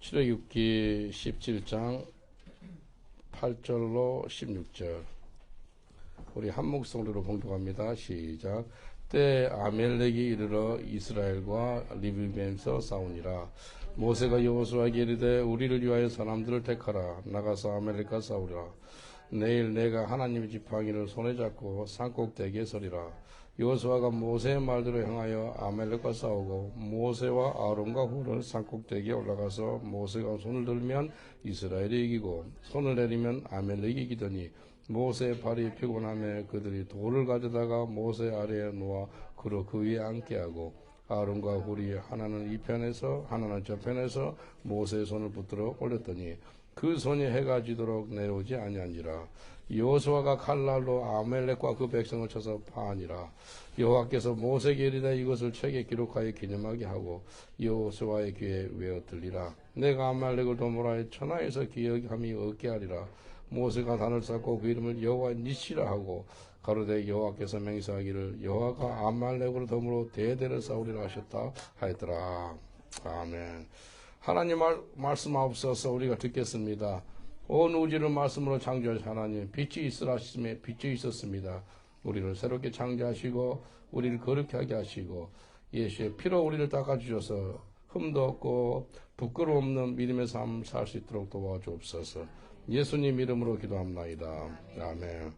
출애굽기 17장 8절로 16절 우리 한 목소리로 봉독합니다. 시작. 때 아멜렉이 이르러 이스라엘과 리브뱀에서 싸우니라. 모세가 여호수아에게 이르되 우리를 위하여 사람들을 택하라. 나가서 아멜렉과 싸우리라. 내일 내가 하나님의 지팡이를 손에 잡고 산꼭대기에 서리라. 여호수아가 모세의 말대로 행하여 아멜렉과 싸우고 모세와 아론과 훌은 산꼭대기에 올라가서 모세가 손을 들면 이스라엘이 이기고 손을 내리면 아멜렉이 이기더니 모세의 발이 피곤하며 그들이 돌을 가져다가 모세 아래에 놓아 그로 그 위에 앉게 하고 아론과 훌이 하나는 이 편에서 하나는 저 편에서 모세의 손을 붙들어 올렸더니 그 손이 해가 지도록 내려오지 아니한지라. 여호수아가 칼날로 아멜렉과 그 백성을 쳐서 파하니라. 여호와께서 모세에게 이르되 이것을 책에 기록하여 기념하게 하고 여호수아의 귀에 외어 들리라. 내가 아멜렉을 도모라 천하에서 기억함이 없게 하리라. 모세가 단을 쌓고 그 이름을 여호와 니시라 하고 가로되 여호와께서 맹세하기를 여호와가 아말렉으로 더불어 대대를 싸우리라 하셨다 하였더라. 아멘. 하나님 말씀하옵소서. 우리가 듣겠습니다. 온 우주를 말씀으로 창조하신 하나님, 빛이 있으라 하시며 빛이 있었습니다. 우리를 새롭게 창조하시고 우리를 거룩하게 하게 하시고 예수의 피로 우리를 닦아주셔서 흠도 없고 부끄러움 없는 믿음의 삶 살 수 있도록 도와주옵소서. 예수님 이름으로 기도합나이다. 아멘.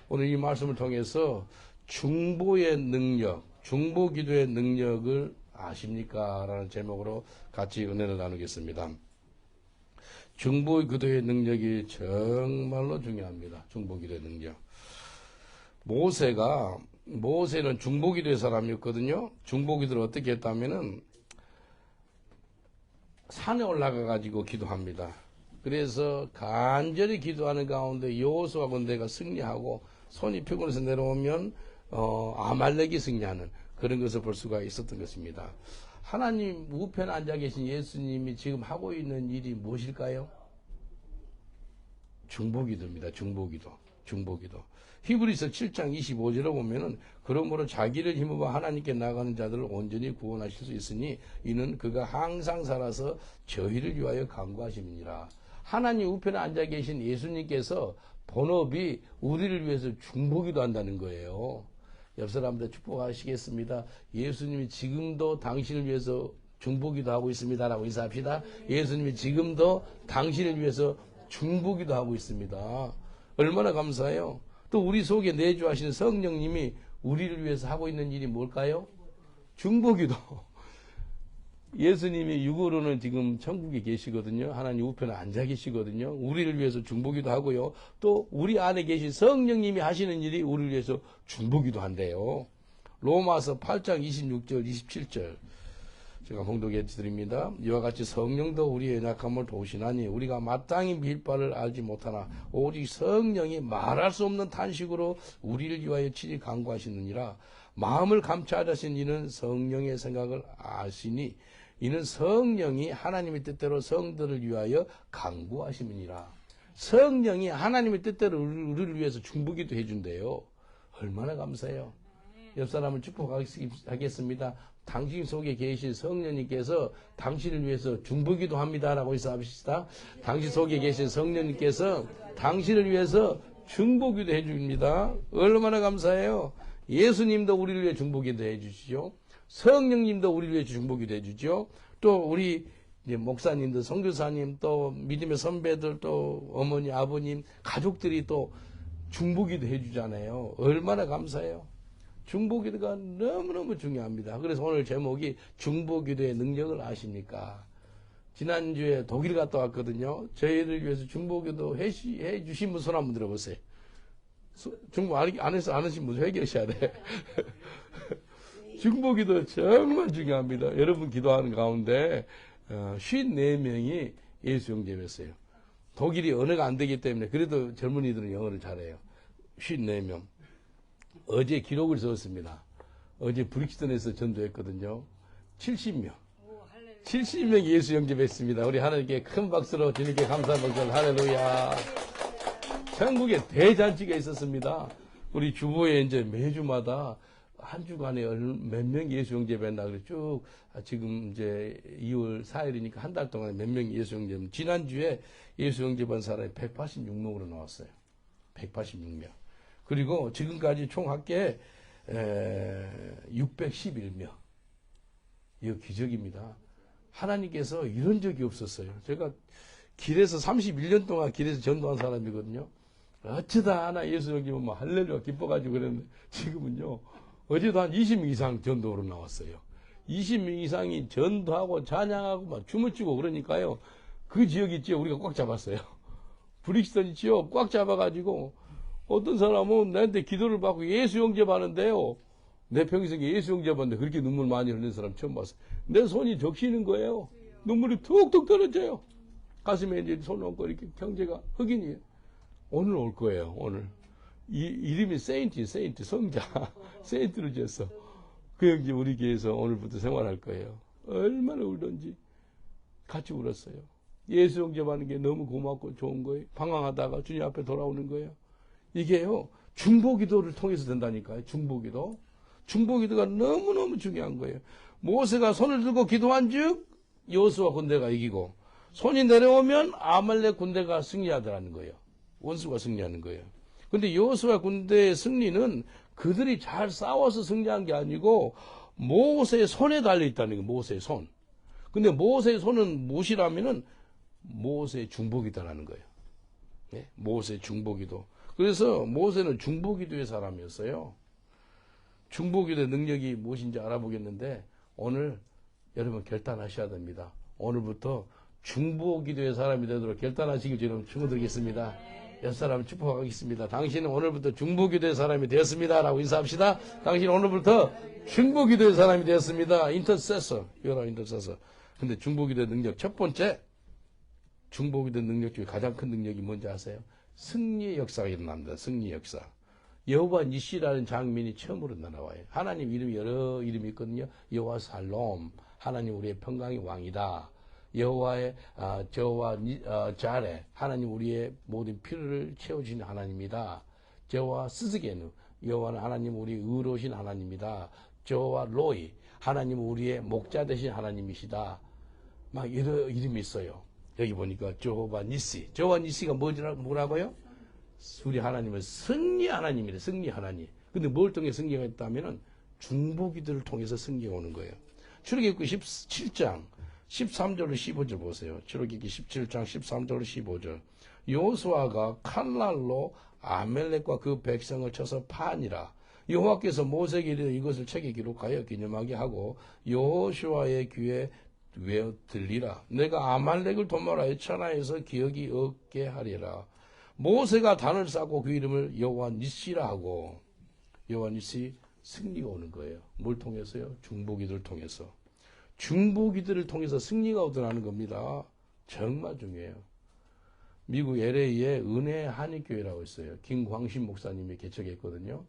오늘 이 말씀을 통해서 중보의 능력, 중보 기도의 능력을 아십니까? 라는 제목으로 같이 은혜를 나누겠습니다. 중보 기도의 능력이 정말로 중요합니다. 중보 기도의 능력. 모세는 중보 기도의 사람이었거든요. 중보 기도를 어떻게 했다면은 산에 올라가 가지고 기도합니다. 그래서 간절히 기도하는 가운데 여호수아 군대가 승리하고 손이 피곤해서 내려오면 아말렉이 승리하는 그런 것을 볼 수가 있었던 것입니다. 하나님 우편에 앉아 계신 예수님이 지금 하고 있는 일이 무엇일까요? 중보기도입니다. 중보기도. 히브리서 7장 25절에 보면은 그러므로 자기를 힘입어 하나님께 나가는 자들을 온전히 구원하실 수 있으니 이는 그가 항상 살아서 저희를 위하여 간구하심이니라. 하나님 우편에 앉아 계신 예수님께서 본업이 우리를 위해서 중보기도 한다는 거예요. 옆 사람들 축복하시겠습니다. 예수님이 지금도 당신을 위해서 중보기도 하고 있습니다라고 인사합시다. 예수님이 지금도 당신을 위해서 중보기도 하고 있습니다. 얼마나 감사해요. 또 우리 속에 내주하시는 성령님이 우리를 위해서 하고 있는 일이 뭘까요? 중보기도. 예수님이 육으로는 지금 천국에 계시거든요. 하나님 우편에 앉아 계시거든요. 우리를 위해서 중보기도 하고요. 또 우리 안에 계신 성령님이 하시는 일이 우리를 위해서 중보기도 한대요. 로마서 8장 26절 27절 제가 봉독해 드립니다. 이와 같이 성령도 우리의 연약함을 도우시나니 우리가 마땅히 미일 바를 알지 못하나 오직 성령이 말할 수 없는 탄식으로 우리를 위하여 친히 간구하시느니라. 마음을 감찰하신 이는 성령의 생각을 아시니 이는 성령이 하나님의 뜻대로 성들을 위하여 간구하심이니라. 성령이 하나님의 뜻대로 우리를 위해서 중보기도 해준대요. 얼마나 감사해요. 옆 사람을 축복하겠습니다. 당신 속에 계신 성령님께서 당신을 위해서 중보기도 합니다라고 인사합시다. 당신 속에 계신 성령님께서 당신을 위해서 중보기도 해줍니다. 얼마나 감사해요. 예수님도 우리를 위해 중보기도 해주시죠. 성령님도 우리를 위해 중보기도 해주죠. 또 우리 이제 목사님들, 선교사님, 또 믿음의 선배들, 또 어머니, 아버님, 가족들이 또 중보기도 해주잖아요. 얼마나 감사해요. 중보기도가 너무너무 중요합니다. 그래서 오늘 제목이 중보기도의 능력을 아십니까? 지난주에 독일 갔다 왔거든요. 저희를 위해서 중보기도 해 주신 분 손 한번 들어보세요. 중보 안 해서 안 하신 분 회개하셔야 돼. 중보기도 정말 중요합니다. 여러분 기도하는 가운데 54명이 예수 영접했어요. 독일이 언어가 안 되기 때문에 그래도 젊은이들은 영어를 잘해요. 54명. 어제 기록을 세웠습니다. 어제 브릭스턴에서 전도했거든요. 70명. 70명이 예수 영접했습니다. 우리 하나님께 큰 박수로 주님께 감사한 박수. 할렐루야. 천국에 대잔치가 있었습니다. 우리 주보에 이제 매주마다 한 주간에 몇 명 예수 영접했나 그래 쭉 지금 이제 2월 4일이니까 한 달 동안에 몇 명 예수 영접. 지난주에 예수 영접한 사람이 186명으로 나왔어요. 186명. 그리고 지금까지 총 합계 611명. 이거 기적입니다. 하나님께서 이런 적이 없었어요. 제가 길에서 31년 동안 길에서 전도한 사람이거든요. 어쩌다 하나 예수 영접하면 뭐 할렐루야 기뻐가지고 그랬는데 지금은요. 어제도 한 20명 이상 전도로 나왔어요. 20명 이상이 전도하고 찬양하고 막 춤을 추고 그러니까요. 그 지역 있지요. 우리가 꽉 잡았어요. 브릭스턴 있지요. 꽉 잡아가지고 어떤 사람은 나한테 기도를 받고 예수 영접하는데요. 내 평생에 예수 영접하는데 그렇게 눈물 많이 흘리는 사람 처음 봤어요. 내 손이 적시는 거예요. 눈물이 툭툭 떨어져요. 가슴에 이제 손 얹고 이렇게 경제가 흑인이에요. 오늘 올 거예요. 오늘. 이름이 세인트, 성자. 세인트를 지었어. 그 형제 우리 교회에서 오늘부터 생활할 거예요. 얼마나 울던지 같이 울었어요. 예수 영접하는 게 너무 고맙고 좋은 거예요. 방황하다가 주님 앞에 돌아오는 거예요. 이게요. 중보기도를 통해서 된다니까요. 중보기도. 중보기도가 너무너무 중요한 거예요. 모세가 손을 들고 기도한 즉 여호수아 군대가 이기고 손이 내려오면 아말렉 군대가 승리하더라는 거예요. 원수가 승리하는 거예요. 근데 여호수아 군대의 승리는 그들이 잘 싸워서 승리한 게 아니고 모세의 손에 달려 있다는 거예요. 모세의 손. 근데 모세의 손은 무엇이라면은 모세의 중보기도라는 거예요. 네? 모세의 중보기도. 그래서 모세는 중보기도의 사람이었어요. 중보기도의 능력이 무엇인지 알아보겠는데 오늘 여러분 결단하셔야 됩니다. 오늘부터 중보기도의 사람이 되도록 결단하시길 저는 축원드리겠습니다. 옆사람 축복하겠습니다. 당신은 오늘부터 중보기도의 사람이 되었습니다. 라고 인사합시다. 당신은 오늘부터 중보기도의 사람이 되었습니다. 인터세서. 여러 인터세서. 근데 중보기도의 능력 첫 번째 중보기도의 능력 중에 가장 큰 능력이 뭔지 아세요? 승리의 역사가 일어납니다. 승리의 역사. 여호와 니시라는 장면이 처음으로 나와요. 하나님 이름이 여러 이름이 있거든요. 여호와 살롬, 하나님 우리의 평강의 왕이다. 여호와의 저와 자레, 하나님 우리의 모든 필요를 채워주시는 하나님이다. 저와 스스게누, 여호와는 하나님 우리 의로우신 하나님이다. 저와 로이, 하나님 우리의 목자 되신 하나님이시다. 막 이런 이름이 있어요. 여기 보니까 저호바 니시, 저호바 니시가 뭐라고요? 우리 하나님은 승리 하나님이래. 승리 하나님. 근데 뭘 통해 승리가 있다면은 중보기도를 통해서 승리가 오는 거예요. 출애굽기 17장 13절로 15절 보세요. 출애굽기 17장 13절로 15절. 여호수아가 칼날로 아멜렉과 그 백성을 쳐서 파니라. 여호와께서 모세에게 이르되 이것을 책에 기록하여 기념하게 하고 여호수아의 귀에 외어 들리라. 내가 아말렉을 도말하여 천하에서 기억이 없게 하리라. 모세가 단을 쌓고 그 이름을 여호와 니시라 하고 여호와 니시 승리가 오는 거예요. 뭘 통해서요? 중보기도를 통해서. 중보기도를 통해서 승리가 오더라는 겁니다. 정말 중요해요. 미국 LA에 은혜 한인교회라고 있어요. 김광신 목사님이 개척했거든요.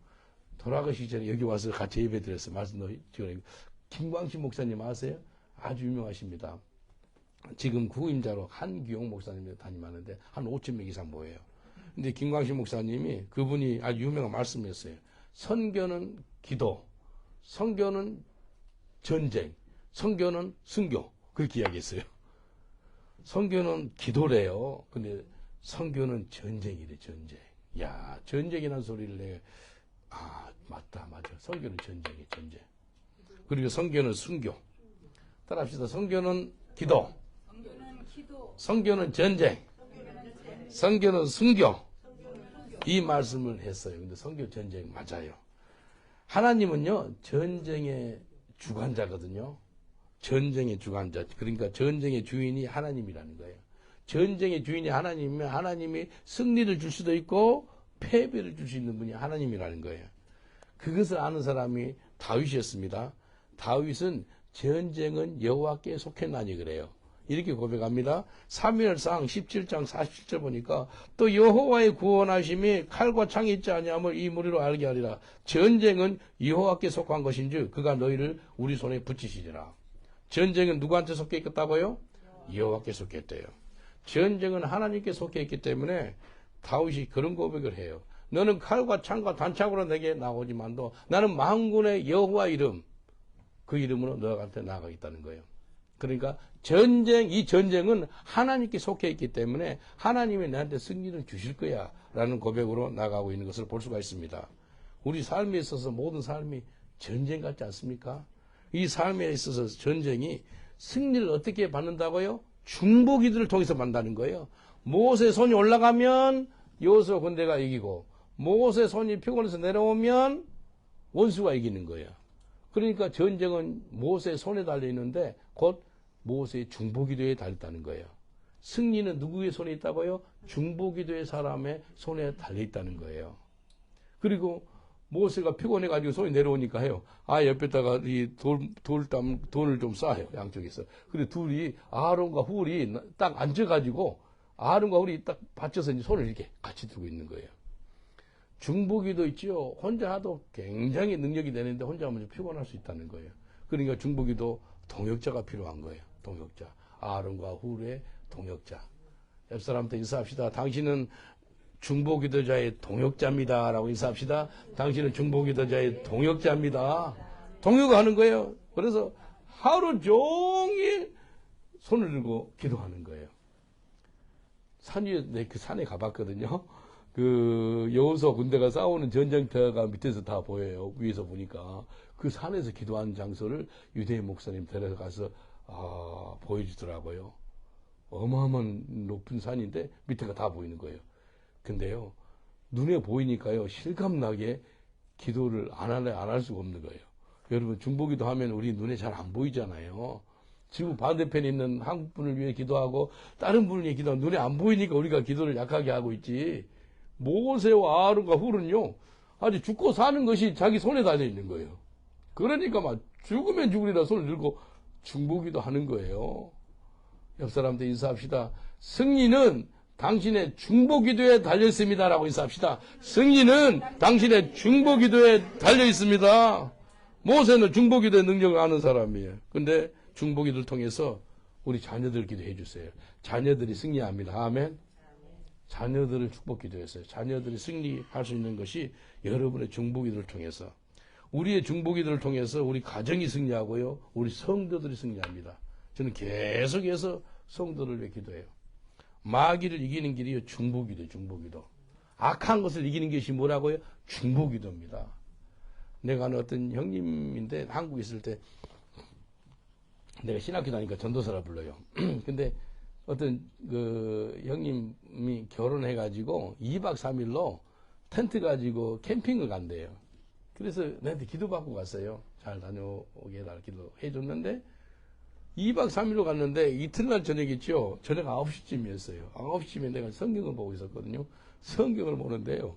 돌아가시기 전에 여기 와서 같이 예배 드렸어요. 말씀도 지금 김광신 목사님 아세요? 아주 유명하십니다. 지금 구임자로 한기용 목사님이 담임하는데 한 5,000명 이상 모여요. 근데 김광신 목사님이 그분이 아주 유명한 말씀이었어요. 선교는 기도, 선교는 전쟁, 선교는 순교. 그렇게 이야기했어요. 선교는 기도래요. 근데 선교는 전쟁이래, 전쟁. 야, 전쟁이라는 소리를 내가, 맞다. 선교는 전쟁이에요, 전쟁. 그리고 선교는 순교. 따라합시다. 선교는 기도. 선교는 전쟁. 선교는 순교. 이 말씀을 했어요. 근데 선교 전쟁 맞아요. 하나님은요, 전쟁의 주관자거든요. 전쟁의 주관자. 그러니까 전쟁의 주인이 하나님이라는 거예요. 전쟁의 주인이 하나님이면 하나님이 승리를 줄 수도 있고 패배를 줄 수 있는 분이 하나님이라는 거예요. 그것을 아는 사람이 다윗이었습니다. 다윗은 전쟁은 여호와께 속했나니 그래요. 이렇게 고백합니다. 사무엘상 17장 47절 보니까 또 여호와의 구원하심이 칼과 창이 있지 아니함을 이 무리로 알게 하리라. 전쟁은 여호와께 속한 것인즉 그가 너희를 우리 손에 붙이시리라. 전쟁은 누구한테 속해 있겠다고요? 여호와께 속해 있대요. 전쟁은 하나님께 속해 있기 때문에 다윗이 그런 고백을 해요. 너는 칼과 창과 단창으로 내게 나오지만도 나는 만군의 여호와 이름, 그 이름으로 너한테 나아가겠다는 거예요. 그러니까 이 전쟁은 하나님께 속해 있기 때문에 하나님이 나한테 승리를 주실 거야 라는 고백으로 나가고 있는 것을 볼 수가 있습니다. 우리 삶에 있어서 모든 삶이 전쟁 같지 않습니까? 이 삶에 있어서 전쟁이 승리를 어떻게 받는다고요? 중보기도를 통해서 받는다는 거예요. 모세 손이 올라가면 여호수아 군대가 이기고 모세 손이 피곤해서 내려오면 원수가 이기는 거예요. 그러니까 전쟁은 모세의 손에 달려있는데 곧 모세의 중보기도에 달렸다는 거예요. 승리는 누구의 손에 있다고요? 중보기도의 사람의 손에 달려있다는 거예요. 그리고 모세가 피곤해가지고 손이 내려오니까 해요. 옆에다가 이 돌을 좀 쌓아요. 양쪽에서. 근데 둘이 아론과 훌이 딱 앉아가지고 아론과 훌이 딱 받쳐서 이제 손을 이렇게 같이 들고 있는 거예요. 중보기도 있죠. 혼자 하도 굉장히 능력이 되는데 혼자 하면 좀 피곤할 수 있다는 거예요. 그러니까 중보기도 동역자가 필요한 거예요. 동역자. 아론과 훌의 동역자. 옆 사람한테 인사합시다. 당신은 중보기도자의 동역자입니다. 라고 인사합시다. 당신은 중보기도자의 동역자입니다. 동역하는 거예요. 그래서 하루 종일 손을 들고 기도하는 거예요. 그 산에 가봤거든요. 그 여호수아 군대가 싸우는 전쟁터가 밑에서 다 보여요. 위에서 보니까 그 산에서 기도하는 장소를 유대인 목사님 데려가서 보여주더라고요. 어마어마한 높은 산인데 밑에가 다 보이는 거예요. 근데요, 눈에 보이니까요, 실감나게 기도를 안 할 수가 없는 거예요. 여러분, 중보기도 하면 우리 눈에 잘 안 보이잖아요. 지구 반대편에 있는 한국 분을 위해 기도하고 다른 분을 위해 기도하고 눈에 안 보이니까 우리가 기도를 약하게 하고 있지. 모세와 아론과 훌은요, 아주 죽고 사는 것이 자기 손에 달려 있는 거예요. 그러니까 막 죽으면 죽으리라 손을 들고 중보기도 하는 거예요. 옆 사람한테 인사합시다. 승리는 당신의 중보기도에 달려 있습니다라고 인사합시다. 승리는 당신의 중보기도에 달려 있습니다. 모세는 중보기도의 능력을 아는 사람이에요. 근데 중보기도를 통해서 우리 자녀들 기도해 주세요. 자녀들이 승리합니다. 아멘. 자녀들을 축복기도했어요. 자녀들이 승리할 수 있는 것이 여러분의 중보기도를 통해서, 우리의 중보기도를 통해서 우리 가정이 승리하고요, 우리 성도들이 승리합니다. 저는 계속해서 성도를 위해 기도해요. 마귀를 이기는 길이 중보기도, 중보기도. 악한 것을 이기는 것이 뭐라고요? 중보기도입니다. 내가 아는 어떤 형님인데 한국에 있을 때 내가 신학교 다니니까 전도사라 불러요. 근데 어떤 그 형님이 결혼해가지고 2박 3일로 텐트 가지고 캠핑을 간대요. 그래서 나한테 기도받고 갔어요. 잘 다녀오게 날 기도해줬는데 2박 3일로 갔는데 이튿날 저녁 있죠. 저녁 9시쯤이었어요. 9시쯤에 내가 성경을 보고 있었거든요. 성경을 보는데요.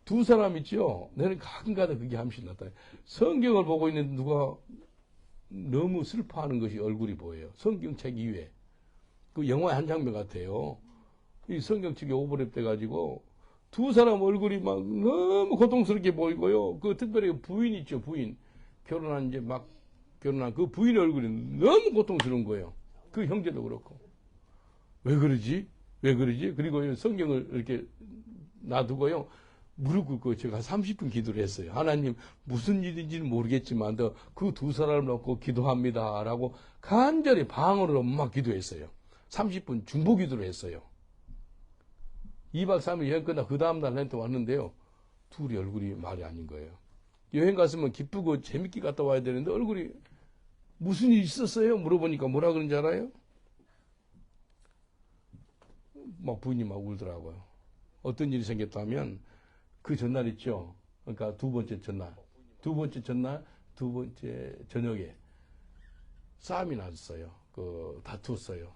두 사람 있죠. 내는 가끔가다 그게 함실 났다. 성경을 보고 있는데 누가 너무 슬퍼하는 것이 얼굴이 보여요. 성경책 이외에. 그 영화의 한 장면 같아요. 이 성경책이 오버랩 돼가지고 두 사람 얼굴이 막 너무 고통스럽게 보이고요. 그 특별히 부인 있죠. 부인. 결혼한 그 부인의 얼굴이 너무 고통스러운 거예요. 그 형제도 그렇고. 왜 그러지? 왜 그러지? 그리고 성경을 이렇게 놔두고요. 무릎 꿇고 제가 30분 기도를 했어요. 하나님, 무슨 일인지는 모르겠지만, 그 두 사람을 놓고 기도합니다. 라고 간절히 방언으로 막 기도했어요. 30분 중보 기도를 했어요. 2박 3일 여행 끝나 그 다음날 렌트 왔는데요. 둘이 얼굴이 말이 아닌 거예요. 여행 갔으면 기쁘고 재밌게 갔다 와야 되는데 얼굴이 무슨 일 있었어요? 물어보니까 뭐라 그런지 알아요? 막 부인이 막 울더라고요. 어떤 일이 생겼다면 그 전날 있죠. 그러니까 두 번째 저녁에 싸움이 났어요. 다투었어요.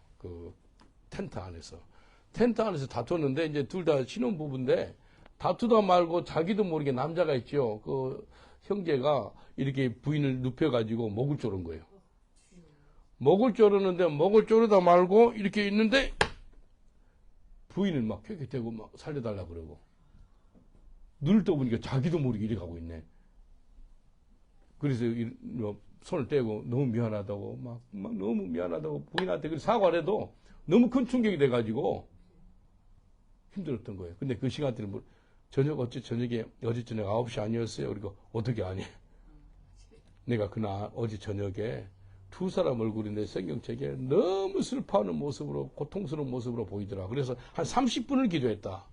텐트 안에서 다투었는데 이제 둘 다 신혼부부인데 다투다 말고 자기도 모르게 남자가 있죠. 그 형제가 이렇게 부인을 눕혀가지고 목을 조른 거예요. 목을 조르는데 목을 조르다 말고 이렇게 있는데 부인을 막 쾌쾌대고 막 살려달라 그러고 눈을 떠보니까 자기도 모르게 이렇게 가고 있네. 그래서 손을 떼고 너무 미안하다고 막 너무 미안하다고 부인한테 사과를 해도 너무 큰 충격이 돼가지고 힘들었던 거예요. 근데 그 시간대는 어째 저녁에, 어제 저녁 9시 아니었어요? 그리고 어떻게 아니? 내가 그날 어제 저녁에 두 사람 얼굴인데 성경책에 너무 슬퍼하는 모습으로, 고통스러운 모습으로 보이더라. 그래서 한 30분을 기도했다.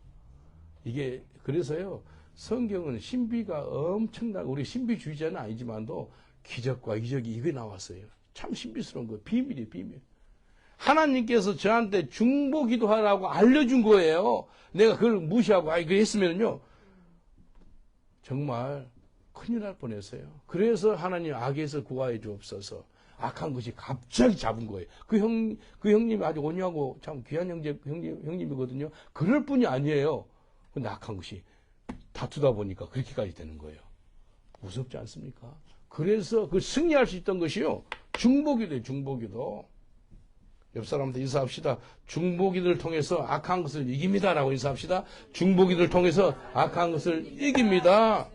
이게, 그래서요, 성경은 신비가 엄청나고, 우리 신비주의자는 아니지만도 기적과 이적이 입에 나왔어요. 참 신비스러운 거예요. 비밀이에요, 비밀. 하나님께서 저한테 중보 기도하라고 알려준 거예요. 내가 그걸 무시하고, 그거 했으면요, 정말 큰일 날 뻔했어요. 그래서 하나님 악에서 구하여 주옵소서. 악한 것이 갑자기 잡은 거예요. 그 형님이 아주 온유하고 참 귀한 형님이거든요. 그럴 뿐이 아니에요. 근데 악한 것이 다투다 보니까 그렇게까지 되는 거예요. 무섭지 않습니까? 그래서 그 승리할 수 있던 것이요, 중보기도예요, 중보기도. 옆 사람한테 인사합시다. 중보기도를 통해서 악한 것을 이깁니다라고 인사합시다. 중보기도를 통해서 악한 것을 이깁니다.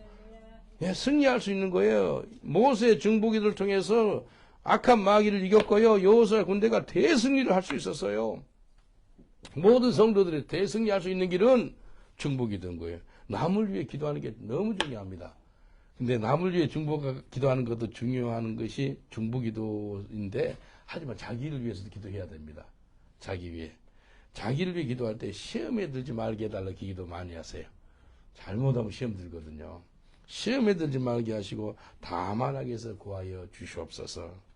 예, 승리할 수 있는 거예요. 모세의 중보기도를 통해서 악한 마귀를 이겼고요, 여호수아 군대가 대승리를 할 수 있었어요. 모든 성도들이 대승리할 수 있는 길은 중보기도인 거예요. 남을 위해 기도하는 게 너무 중요합니다. 근데 남을 위해 기도하는 것도 중요한 것이 중보기도인데, 하지만 자기를 위해서도 기도해야 됩니다. 자기 위해. 자기를 위해 기도할 때 시험에 들지 말게 해달라 기도 많이 하세요. 잘못하면 시험 들거든요. 시험에 들지 말게 하시고 다만하게 해서 구하여 주시옵소서.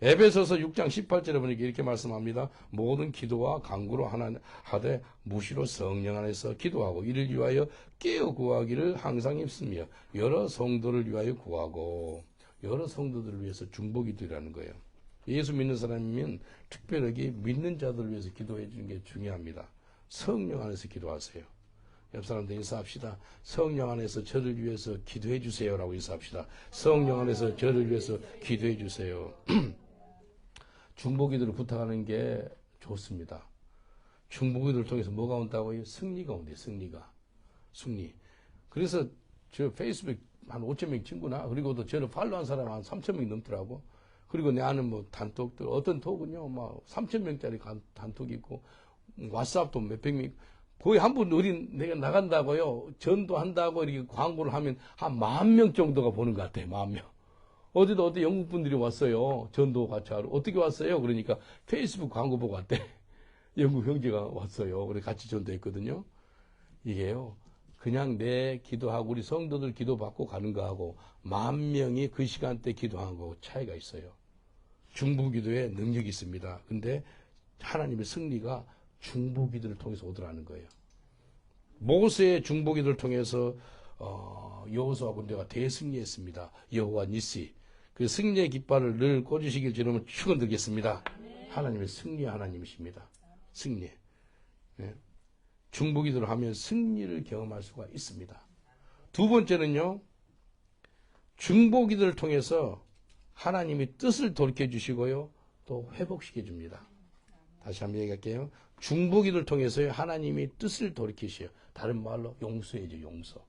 에베소서 6장 18절에 보니까 이렇게 말씀합니다. 모든 기도와 간구로 하되 무시로 성령 안에서 기도하고 이를 위하여 깨어 구하기를 항상 힘쓰며 여러 성도를 위하여 구하고, 여러 성도들을 위해서 중보기도라는 거예요. 예수 믿는 사람이면 특별하게 믿는 자들을 위해서 기도해 주는 게 중요합니다. 성령 안에서 기도하세요. 옆 사람들 인사합시다. 성령 안에서 저를 위해서 기도해 주세요라고 인사합시다. 성령 안에서 저를 위해서 기도해 주세요. 중보기도를 부탁하는 게 좋습니다. 중보기도를 통해서 뭐가 온다고요? 승리가 온대요. 승리. 그래서 저 페이스북 한 5,000명 친구나, 그리고 또 저를 팔로우한 사람 한 3,000명 넘더라고. 그리고 내 아는 뭐 단톡들, 어떤 톡은요, 막 3,000명짜리 단톡이 있고, 왓츠앱도 몇백 명, 거의 한 분 내가 나간다고요, 전도한다고 이렇게 광고를 하면 한 10,000명 정도가 보는 것 같아요. 10,000명. 어제도 어떤 영국 분들이 왔어요. 전도 같이 하러. 어떻게 왔어요? 그러니까 페이스북 광고 보고 왔대. 영국 형제가 왔어요. 그래서 같이 전도했거든요. 이게요, 그냥 내 기도하고 우리 성도들 기도받고 가는 거하고 10,000명이 그 시간대 기도하는 거하고 차이가 있어요. 중보기도에 능력이 있습니다. 근데 하나님의 승리가 중보기도를 통해서 오더라는 거예요. 모세의 중보기도를 통해서 여호수아 군대가 대승리했습니다. 여호와 니시. 그 승리의 깃발을 늘 꽂으시길 저는 축원드리겠습니다. 하나님의 승리의 하나님이십니다. 승리. 네. 중보기도를 하면 승리를 경험할 수가 있습니다. 두 번째는요, 중보기도를 통해서 하나님이 뜻을 돌이켜 주시고요, 또 회복시켜 줍니다. 다시 한번 얘기할게요. 중보기도를 통해서요, 하나님이 뜻을 돌이키셔요. 다른 말로 용서해줘, 용서.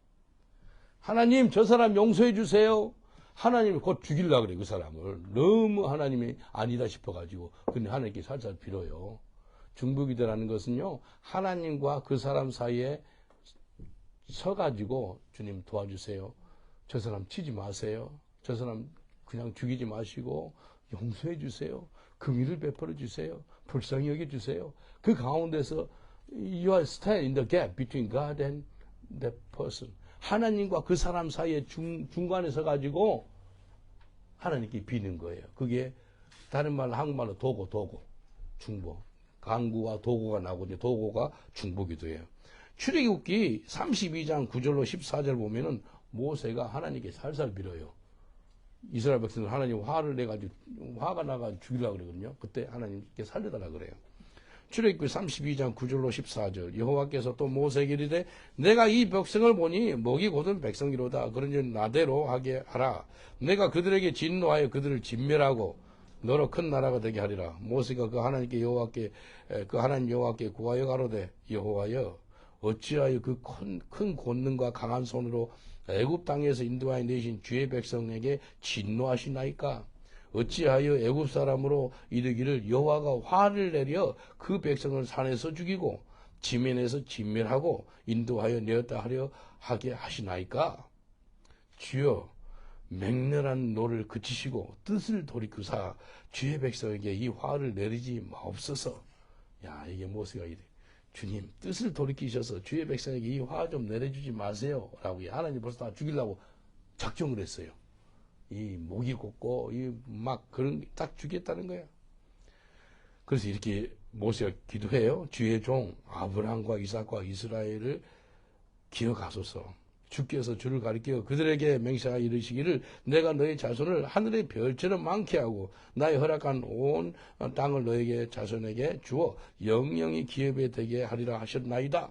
하나님, 저 사람 용서해 주세요. 하나님이 곧 죽이려고 그래, 그 사람을. 너무 하나님이 아니다 싶어가지고. 근데 하나님께 살살 빌어요. 중보기도라는 것은요, 하나님과 그 사람 사이에 서가지고, 주님 도와주세요. 저 사람 치지 마세요. 저 사람 그냥 죽이지 마시고 용서해 주세요. 긍휼을 베풀어 주세요. 불쌍히 여겨 주세요. 그 가운데서 you are stand in the gap between God and that person. 하나님과 그 사람 사이에 중간에 서가지고 하나님께 비는 거예요. 그게 다른 말로 한국말로 도고 중보. 간구와 도고가 나오고 이제 도고가 중보기도예요. 출애굽기 32장 9절로 14절 보면은 모세가 하나님께 살살 빌어요. 이스라엘 백성들 하나님 화를 내가지고 화가 나가지고 죽이려고 그러거든요. 그때 하나님께 살려달라 그래요. 출애굽기 32장 9절로 14절 여호와께서 또 모세에게 이르되 내가 이 백성을 보니 목이 곧은 백성이로다. 그러니 나대로 하게 하라. 내가 그들에게 진노하여 그들을 진멸하고 너로 큰 나라가 되게 하리라. 모세가 그 하나님께 그 하나님 여호와께 구하여 가로되 여호와여 어찌하여 그 큰 권능과 강한 손으로 애굽 땅에서 인도하여 내신 주의 백성에게 진노하시나이까? 어찌하여 애굽 사람으로 이르기를 여호와가 화를 내려 그 백성을 산에서 죽이고 지면에서 진멸하고 인도하여 내었다 하려 하게 하시나이까. 주여 맹렬한 노를 그치시고 뜻을 돌이키사 주의 백성에게 이 화를 내리지 마옵소서. 야, 이게 모세가 이래. 주님 뜻을 돌이키셔서 주의 백성에게 이 화 좀 내려주지 마세요 라고. 하나님 벌써 다 죽이려고 작정을 했어요. 이 목이 곧고 이 막 그런 딱 죽였다는 거야. 그래서 이렇게 모세가 기도해요. 주의 종 아브라함과 이삭과 이스라엘을 기억하소서. 주께서 주를 가리켜 그들에게 맹세하여 이르시기를 내가 너희 자손을 하늘의 별처럼 많게 하고 나의 허락한 온 땅을 너에게 자손에게 주어 영영이 기업에 되게 하리라 하셨나이다.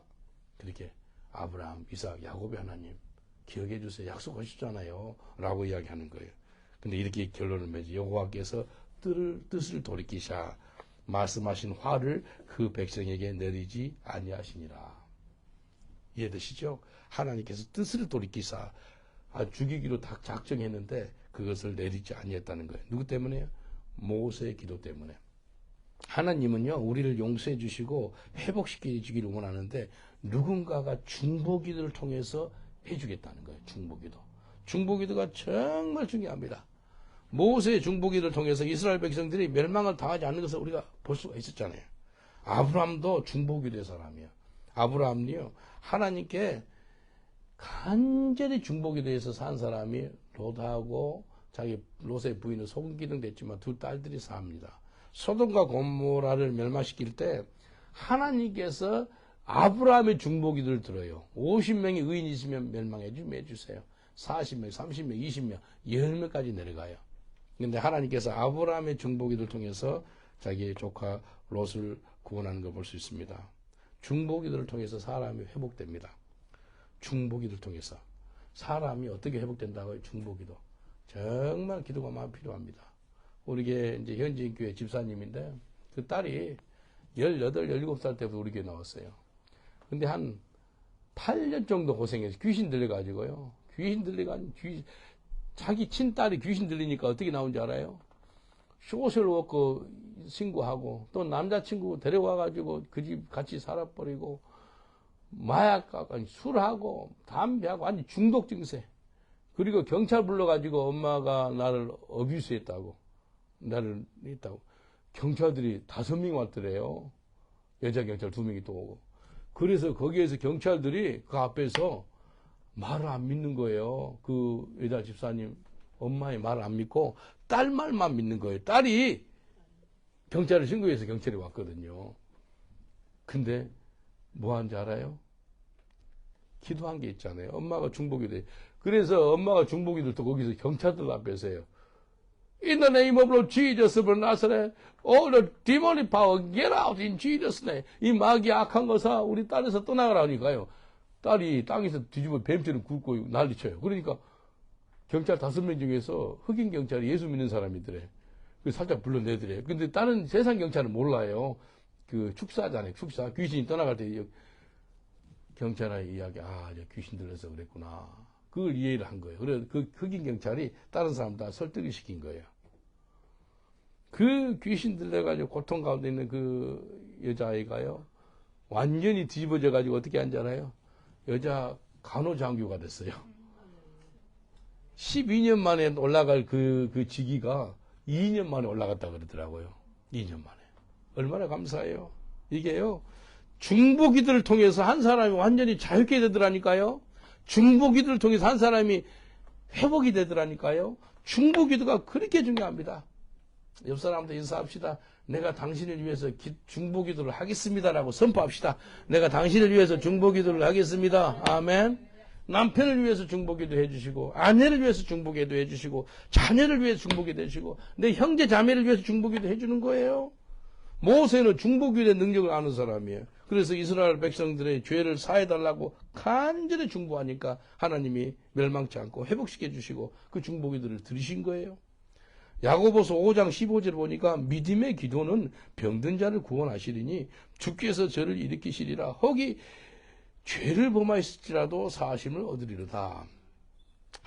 그렇게 아브라함, 이삭, 야곱의 하나님 기억해 주세요. 약속하셨잖아요. 라고 이야기하는 거예요. 근데 이렇게 결론을 맺어 여호와께서 뜻을 돌이키사 말씀하신 화를 그 백성에게 내리지 아니하시니라. 이해되시죠? 하나님께서 뜻을 돌이키사 죽이기로 다 작정했는데 그것을 내리지 아니했다는 거예요. 누구 때문에요? 모세의 기도 때문에. 하나님은요 우리를 용서해 주시고 회복시켜 주기를 원하는데 누군가가 중보기도를 통해서 해주겠다는 거예요. 중보기도가 정말 중요합니다. 모세의 중보기도를 통해서 이스라엘 백성들이 멸망을 당하지 않는 것을 우리가 볼 수가 있었잖아요. 아브라함도 중보기도의 사람이에요. 아브라함이요 하나님께 간절히 중보기도해서 산 사람이 롯하고 자기 롯의 부인은 소금기둥 됐지만 두 딸들이 삽니다. 소돔과 고모라를 멸망시킬 때 하나님께서 아브라함의 중보기도를 들어요. 50명의 의인이 있으면 멸망해 주세요. 40명, 30명, 20명, 10명까지 내려가요. 그런데 하나님께서 아브라함의 중보기도를 통해서 자기의 조카 롯을 구원하는 걸 볼 수 있습니다. 중보기도를 통해서 사람이 회복됩니다. 중보기도를 통해서 사람이 어떻게 회복된다고요? 중보기도. 정말 기도가 많이 필요합니다. 우리게 이제 현지인 교회 집사님인데 그 딸이 18, 17살 때부터 우리 교회 나왔어요. 근데 한 8년 정도 고생해서 귀신 들려가지고요. 자기 친딸이 귀신 들리니까 어떻게 나온지 알아요? 소셜워커 신고하고 또 남자친구 데려와가지고 그 집 같이 살아버리고 마약하고 술하고 담배하고 완전 중독 증세. 그리고 경찰 불러가지고 엄마가 나를 어뷰스했다고. 나를 했다고. 경찰들이 5명 왔더래요. 여자 경찰 2명이 또 오고. 그래서 거기에서 경찰들이 그 앞에서 말을 안 믿는 거예요. 그 여자 집사님 엄마의 말을 안 믿고 딸 말만 믿는 거예요. 딸이 경찰을 신고해서 경찰이 왔거든요. 근데 뭐 한지 알아요? 기도한 게 있잖아요. 엄마가 중보기도. 그래서 엄마가 중보기도 거기서 경찰들 앞에서 해요. In the name of Lord Jesus of Nazareth, all the demonic power, get out in Jesus' name. 이 마귀 악한 거사 우리 딸에서 떠나가라니까요. 딸이 땅에서 뒤집어 뱀처럼 굵고 난리쳐요. 그러니까 경찰 5명 중에서 흑인 경찰이 예수 믿는 사람이더래. 그래서 살짝 불러내더래. 근데 다른 세상 경찰은 몰라요. 그 축사잖아요. 축사. 귀신이 떠나갈 때 경찰의 이야기, 귀신 들려서 그랬구나. 그걸 이해를 한 거예요. 그래서 그 흑인 경찰이 다른 사람 다 설득을 시킨 거예요. 그 귀신 들려가지고 고통 가운데 있는 그 여자아이가요, 완전히 뒤집어져가지고 어떻게 한지 알아요? 여자 간호장교가 됐어요. 12년 만에 올라갈 그 직위가 2년 만에 올라갔다 그러더라고요. 2년 만에. 얼마나 감사해요. 이게요, 중보기도를 통해서 한 사람이 완전히 자유케 되더라니까요. 중보기도를 통해서 한 사람이 회복이 되더라니까요. 중보기도가 그렇게 중요합니다. 옆 사람한테 인사합시다. 내가 당신을 위해서 중보기도를 하겠습니다라고 선포합시다. 내가 당신을 위해서 중보기도를 하겠습니다. 아멘. 남편을 위해서 중보기도 해주시고, 아내를 위해서 중보기도 해주시고, 자녀를 위해서 중보기도 해주시고, 내 형제 자매를 위해서 중보기도 해주는 거예요. 모세는 중보기도의 능력을 아는 사람이에요. 그래서 이스라엘 백성들의 죄를 사해달라고 간절히 중보하니까 하나님이 멸망치 않고 회복시켜 주시고 그 중보기도를 들으신 거예요. 야고보서 5장 15절 보니까 믿음의 기도는 병든 자를 구원하시리니 주께서 저를 일으키시리라. 혹이 죄를 범하였을지라도 사하심을 얻으리로다.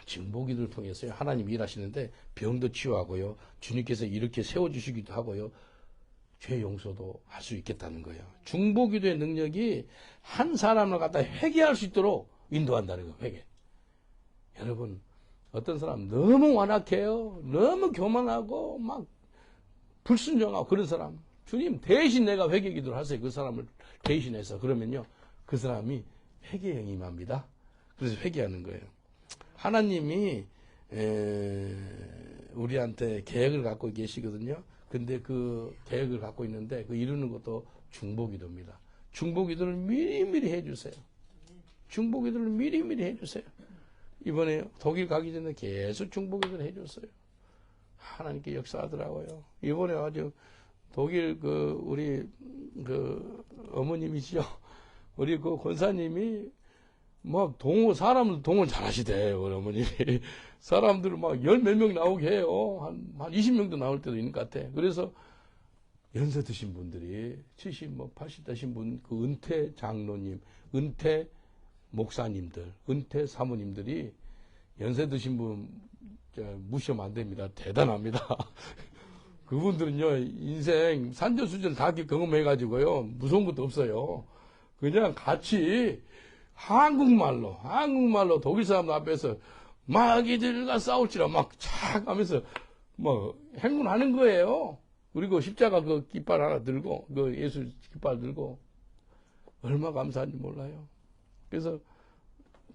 중보기도를 통해서 하나님이 일하시는데 병도 치유하고요. 주님께서 이렇게 세워주시기도 하고요. 죄 용서도 할 수 있겠다는 거예요. 중보기도의 능력이 한 사람을 갖다 회개할 수 있도록 인도한다는 거예요. 회개. 여러분, 어떤 사람 너무 완악해요. 너무 교만하고 막 불순종하고 그런 사람. 주님 대신 내가 회개 기도를 하세요. 그 사람을 대신해서. 그러면요. 그 사람이 회개에 임합니다. 그래서 회개하는 거예요. 하나님이 우리한테 계획을 갖고 계시거든요. 근데 그 계획을 갖고 있는데 그 이루는 것도 중보기도입니다. 중보기도를 미리미리 해주세요. 중보기도를 미리미리 해주세요. 이번에 독일 가기 전에 계속 중보기도를 해줬어요. 하나님께 역사하더라고요. 이번에 아주 독일 우리 어머님이시죠. 우리 권사님이 막 사람을 동원 잘 하시대요, 우리 어머님이. 사람들 막 열 몇 명 나오게 해요. 한 20명도 나올 때도 있는 것 같아. 그래서 연세 드신 분들이 70, 80 되신 분, 그 은퇴 장로님, 은퇴 목사님들, 은퇴 사모님들이 연세 드신 분 무시하면 안 됩니다. 대단합니다. 그분들은요, 인생 산전수전 다 경험해가지고요, 무서운 것도 없어요. 그냥 같이 한국말로 독일 사람 앞에서 마귀들과 싸울지라 막 착 하면서 행군하는 거예요. 그리고 십자가 그 깃발 하나 들고, 그 예수 깃발 들고, 얼마 감사한지 몰라요. 그래서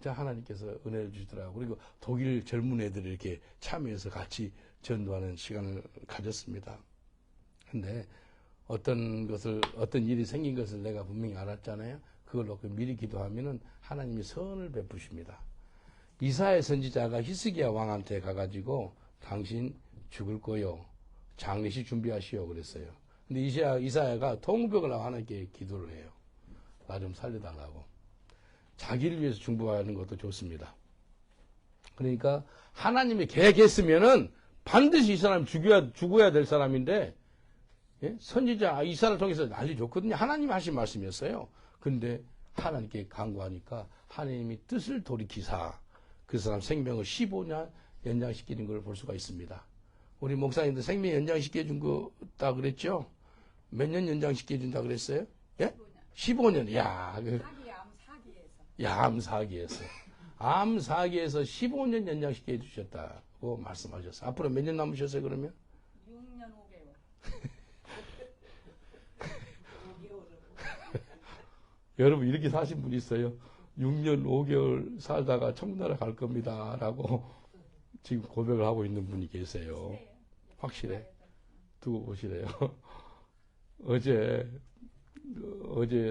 하나님께서 은혜를 주시더라고요. 그리고 독일 젊은 애들이 이렇게 참여해서 같이 전도하는 시간을 가졌습니다. 근데 어떤 일이 생긴 것을 내가 분명히 알았잖아요. 그걸 놓고 미리 기도하면은 하나님이 선을 베푸십니다. 이사야 선지자가 히스기야 왕한테 가가지고 당신 죽을 거요. 장례식 준비하시오 그랬어요. 근데 이사야가 통곡을 하고 하나님께 기도를 해요. 나 좀 살려달라고. 자기를 위해서 중보하는 것도 좋습니다. 그러니까 하나님이 계획했으면은 반드시 이 사람 죽어야 될 사람인데, 예? 선지자 이사를 통해서 난리 좋거든요. 하나님이 하신 말씀이었어요. 근데 하나님께 간구하니까 하나님이 뜻을 돌이키사 그 사람 생명을 15년 연장시키는 걸 볼 수가 있습니다. 우리 목사님들 생명 연장시켜 준 거 다 그랬죠? 몇 년 연장시켜 준다 그랬어요? 예? 15년. 야, 암사기에서. 암사기에서 15년 연장시켜 주셨다고 말씀하셨어요. 앞으로 몇 년 남으셨어요, 그러면? 6년 5개월. 여러분, 이렇게 사신 분이 있어요. 6년 5개월 살다가 천국나라 갈 겁니다. 라고 지금 고백을 하고 있는 분이 계세요. 확실해. 두고 보시래요. 어제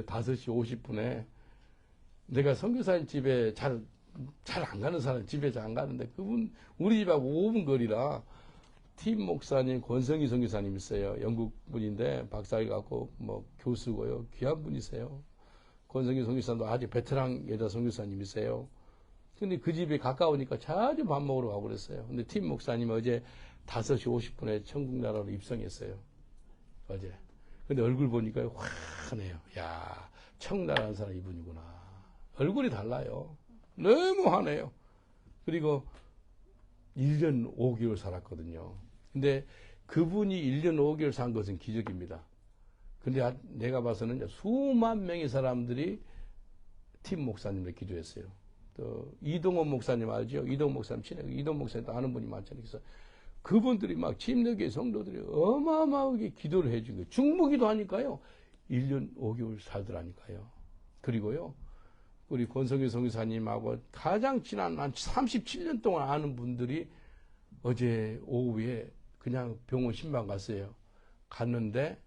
5시 50분에 내가 선교사님 집에 잘 안 가는 사람 집에 잘 안 가는데 그분 우리 집하고 5분 거리라 팀 목사님 권성희 선교사님 있어요. 영국 분인데 박사학위 갖고 교수고요. 귀한 분이세요. 권성희 선교사님도 아주 베테랑 여자 선교사님이세요. 근데 그 집이 가까우니까 자주 밥 먹으러 가고 그랬어요. 근데 팀 목사님 어제 5시 50분에 천국나라로 입성했어요. 어제. 근데 얼굴 보니까 환해요. 야, 천국나라는 사람 이분이구나. 얼굴이 달라요. 너무 환해요. 그리고 1년 5개월 살았거든요. 근데 그분이 1년 5개월 산 것은 기적입니다. 근데 내가 봐서는 수만 명의 사람들이 팀 목사님을 기도했어요. 또 이동원 목사님 알죠? 이동원 목사님 친해요. 이동원 목사님도 아는 분이 많잖아요. 그래서 그분들이 막 침례교회 성도들이 어마어마하게 기도를 해준 거예요. 중보기도 하니까요. 1년 5개월 살더라니까요. 그리고요. 우리 권성희 선교사님하고 가장 친한 한 37년 동안 아는 분들이 어제 오후에 그냥 병원 신방 갔어요. 갔는데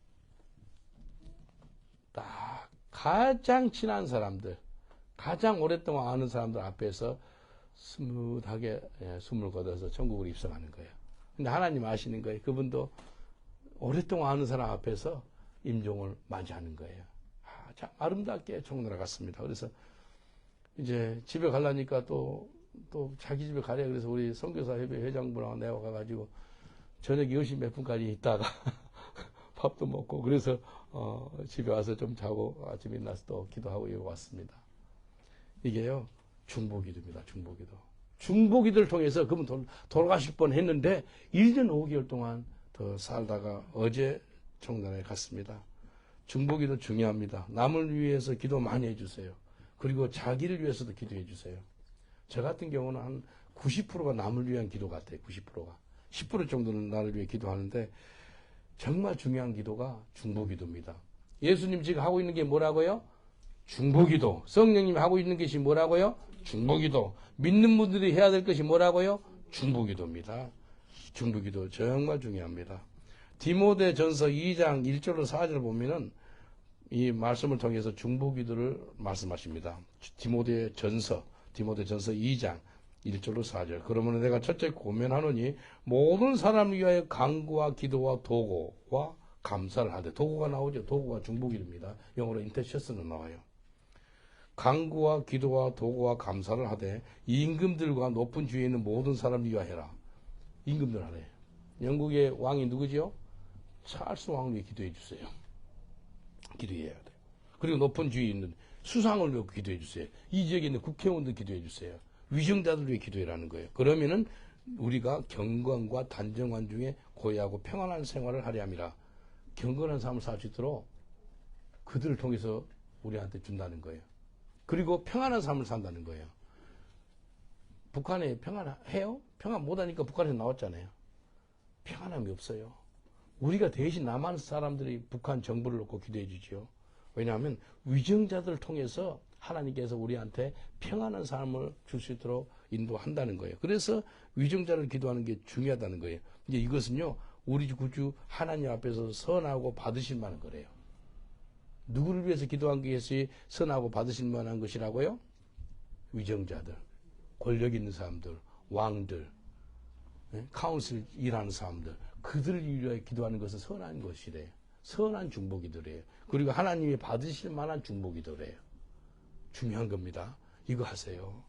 딱 가장 친한 사람들, 가장 오랫동안 아는 사람들 앞에서 스무하게 숨을 거둬서 천국으로 입성하는 거예요. 근데 하나님 아시는 거예요. 그분도 오랫동안 아는 사람 앞에서 임종을 맞이하는 거예요. 참 아름답게 천국 나갔습니다. 그래서 이제 집에 가려니까 또 자기 집에 가려 그래서 우리 선교사 협의 회장분하고 내가 가가지고 저녁 10시 몇 분까지 있다가 밥도 먹고 그래서 집에 와서 좀 자고 아침에 일어나서 또 기도하고 여기 왔습니다. 이게요 중보기도입니다. 중보기도. 중보기도를 통해서 그분 돌아가실 뻔 했는데 1년 5개월 동안 더 살다가 어제 청년에 갔습니다. 중보기도 중요합니다. 남을 위해서 기도 많이 해주세요. 그리고 자기를 위해서도 기도해 주세요. 저 같은 경우는 한 90%가 남을 위한 기도 같아요. 90%가. 10% 정도는 나를 위해 기도하는데 정말 중요한 기도가 중보기도입니다. 예수님 지금 하고 있는 게 뭐라고요? 중보기도. 성령님이 하고 있는 것이 뭐라고요? 중보기도. 믿는 분들이 해야 될 것이 뭐라고요? 중보기도입니다. 중보기도 정말 중요합니다. 디모데전서 2장 1절로 4절 보면은 이 말씀을 통해서 중보기도를 말씀하십니다. 디모데전서 2장 1절로 4절. 그러면 내가 첫째 고면하노니 모든 사람을 위하여 간구와 기도와 도구와 감사를 하되. 도구가 나오죠. 도구가 중보기도입니다. 영어로 인터세션은 나와요. 간구와 기도와 도구와 감사를 하되 임금들과 높은 주위에 있는 모든 사람을 위하여라. 임금들 하래. 영국의 왕이 누구지요? 찰스 왕을 위해 기도해 주세요. 기도해야 돼. 그리고 높은 주위에 있는 수상을 위해 기도해 주세요. 이 지역에 있는 국회의원들 기도해 주세요. 위정자들 위해 기도해라는 거예요. 그러면은 우리가 경건과 단정한 중에 고요하고 평안한 생활을 하려 함이라. 경건한 삶을 살 수 있도록 그들을 통해서 우리한테 준다는 거예요. 그리고 평안한 삶을 산다는 거예요. 북한에 평안해요? 평안 못하니까 북한에서 나왔잖아요. 평안함이 없어요. 우리가 대신 남한 사람들이 북한 정부를 놓고 기도해 주지요. 왜냐하면 위정자들을 통해서 하나님께서 우리한테 평안한 삶을 줄 수 있도록 인도한다는 거예요. 그래서 위정자를 기도하는 게 중요하다는 거예요. 이제 이것은요, 우리 구주 하나님 앞에서 선하고 받으실 만한 거래요. 누구를 위해서 기도한 것이 선하고 받으실 만한 것이라고요? 위정자들, 권력 있는 사람들, 왕들, 카운슬 일하는 사람들, 그들을 위해 기도하는 것은 선한 것이래요. 선한 중보기도래요. 그리고 하나님이 받으실 만한 중보기도래요. 중요한 겁니다. 이거 하세요.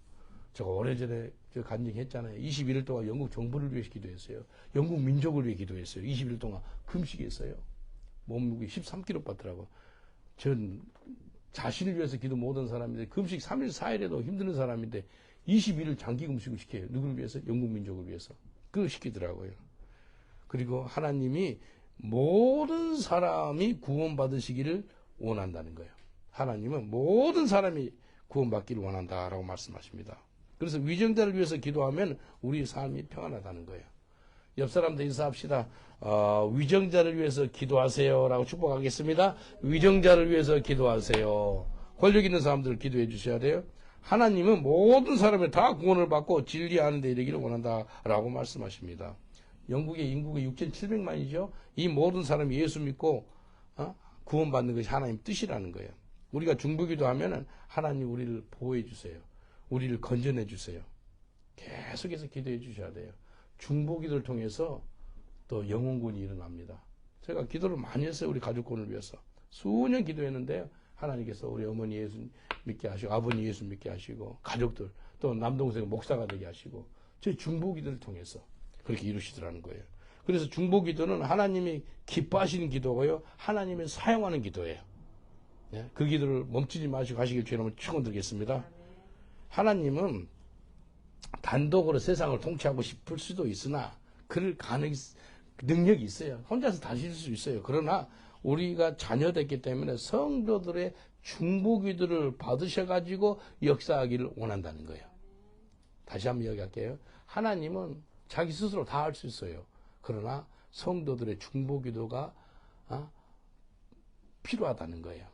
제가 오래전에 간증했잖아요. 21일 동안 영국 정부를 위해서 기도했어요. 영국 민족을 위해 기도했어요. 21일 동안 금식했어요. 몸무게 13kg 빠더라고. 전 자신을 위해서 기도 못한 사람인데 금식 3일 4일에도 힘드는 사람인데 21일 장기 금식을 시켜요. 누구를 위해서? 영국 민족을 위해서. 그걸 시키더라고요. 그리고 하나님이 모든 사람이 구원받으시기를 원한다는 거예요. 하나님은 모든 사람이 구원받기를 원한다라고 말씀하십니다. 그래서 위정자를 위해서 기도하면 우리 삶이 평안하다는 거예요. 옆 사람들 인사합시다. 위정자를 위해서 기도하세요라고 축복하겠습니다. 위정자를 위해서 기도하세요. 권력 있는 사람들을 기도해 주셔야 돼요. 하나님은 모든 사람이 다 구원을 받고 진리하는 데 이르기를 원한다라고 말씀하십니다. 영국의 인구가 6,700만이죠. 이 모든 사람이 예수 믿고 구원받는 것이 하나님 뜻이라는 거예요. 우리가 중보기도 하면은 하나님 우리를 보호해 주세요. 우리를 건져내 주세요. 계속해서 기도해 주셔야 돼요. 중보기도를 통해서 또 영혼군이 일어납니다. 제가 기도를 많이 했어요. 우리 가족군을 위해서. 수년 기도했는데요. 하나님께서 우리 어머니 예수 믿게 하시고 아버님 예수 믿게 하시고 가족들 또 남동생 목사가 되게 하시고 저희 중보기도를 통해서 그렇게 이루시더라는 거예요. 그래서 중보기도는 하나님이 기뻐하시는 기도고요. 하나님이 사용하는 기도예요. 네? 그 기도를 멈추지 마시고 하시길 주님을 축원드리겠습니다. 하나님은 단독으로 세상을 통치하고 싶을 수도 있으나 그럴 능력이 있어요. 혼자서 다 하실 수 있어요. 그러나 우리가 자녀됐기 때문에 성도들의 중보기도를 받으셔가지고 역사하기를 원한다는 거예요. 다시 한번 이야기할게요. 하나님은 자기 스스로 다 할 수 있어요. 그러나 성도들의 중보기도가 필요하다는 거예요.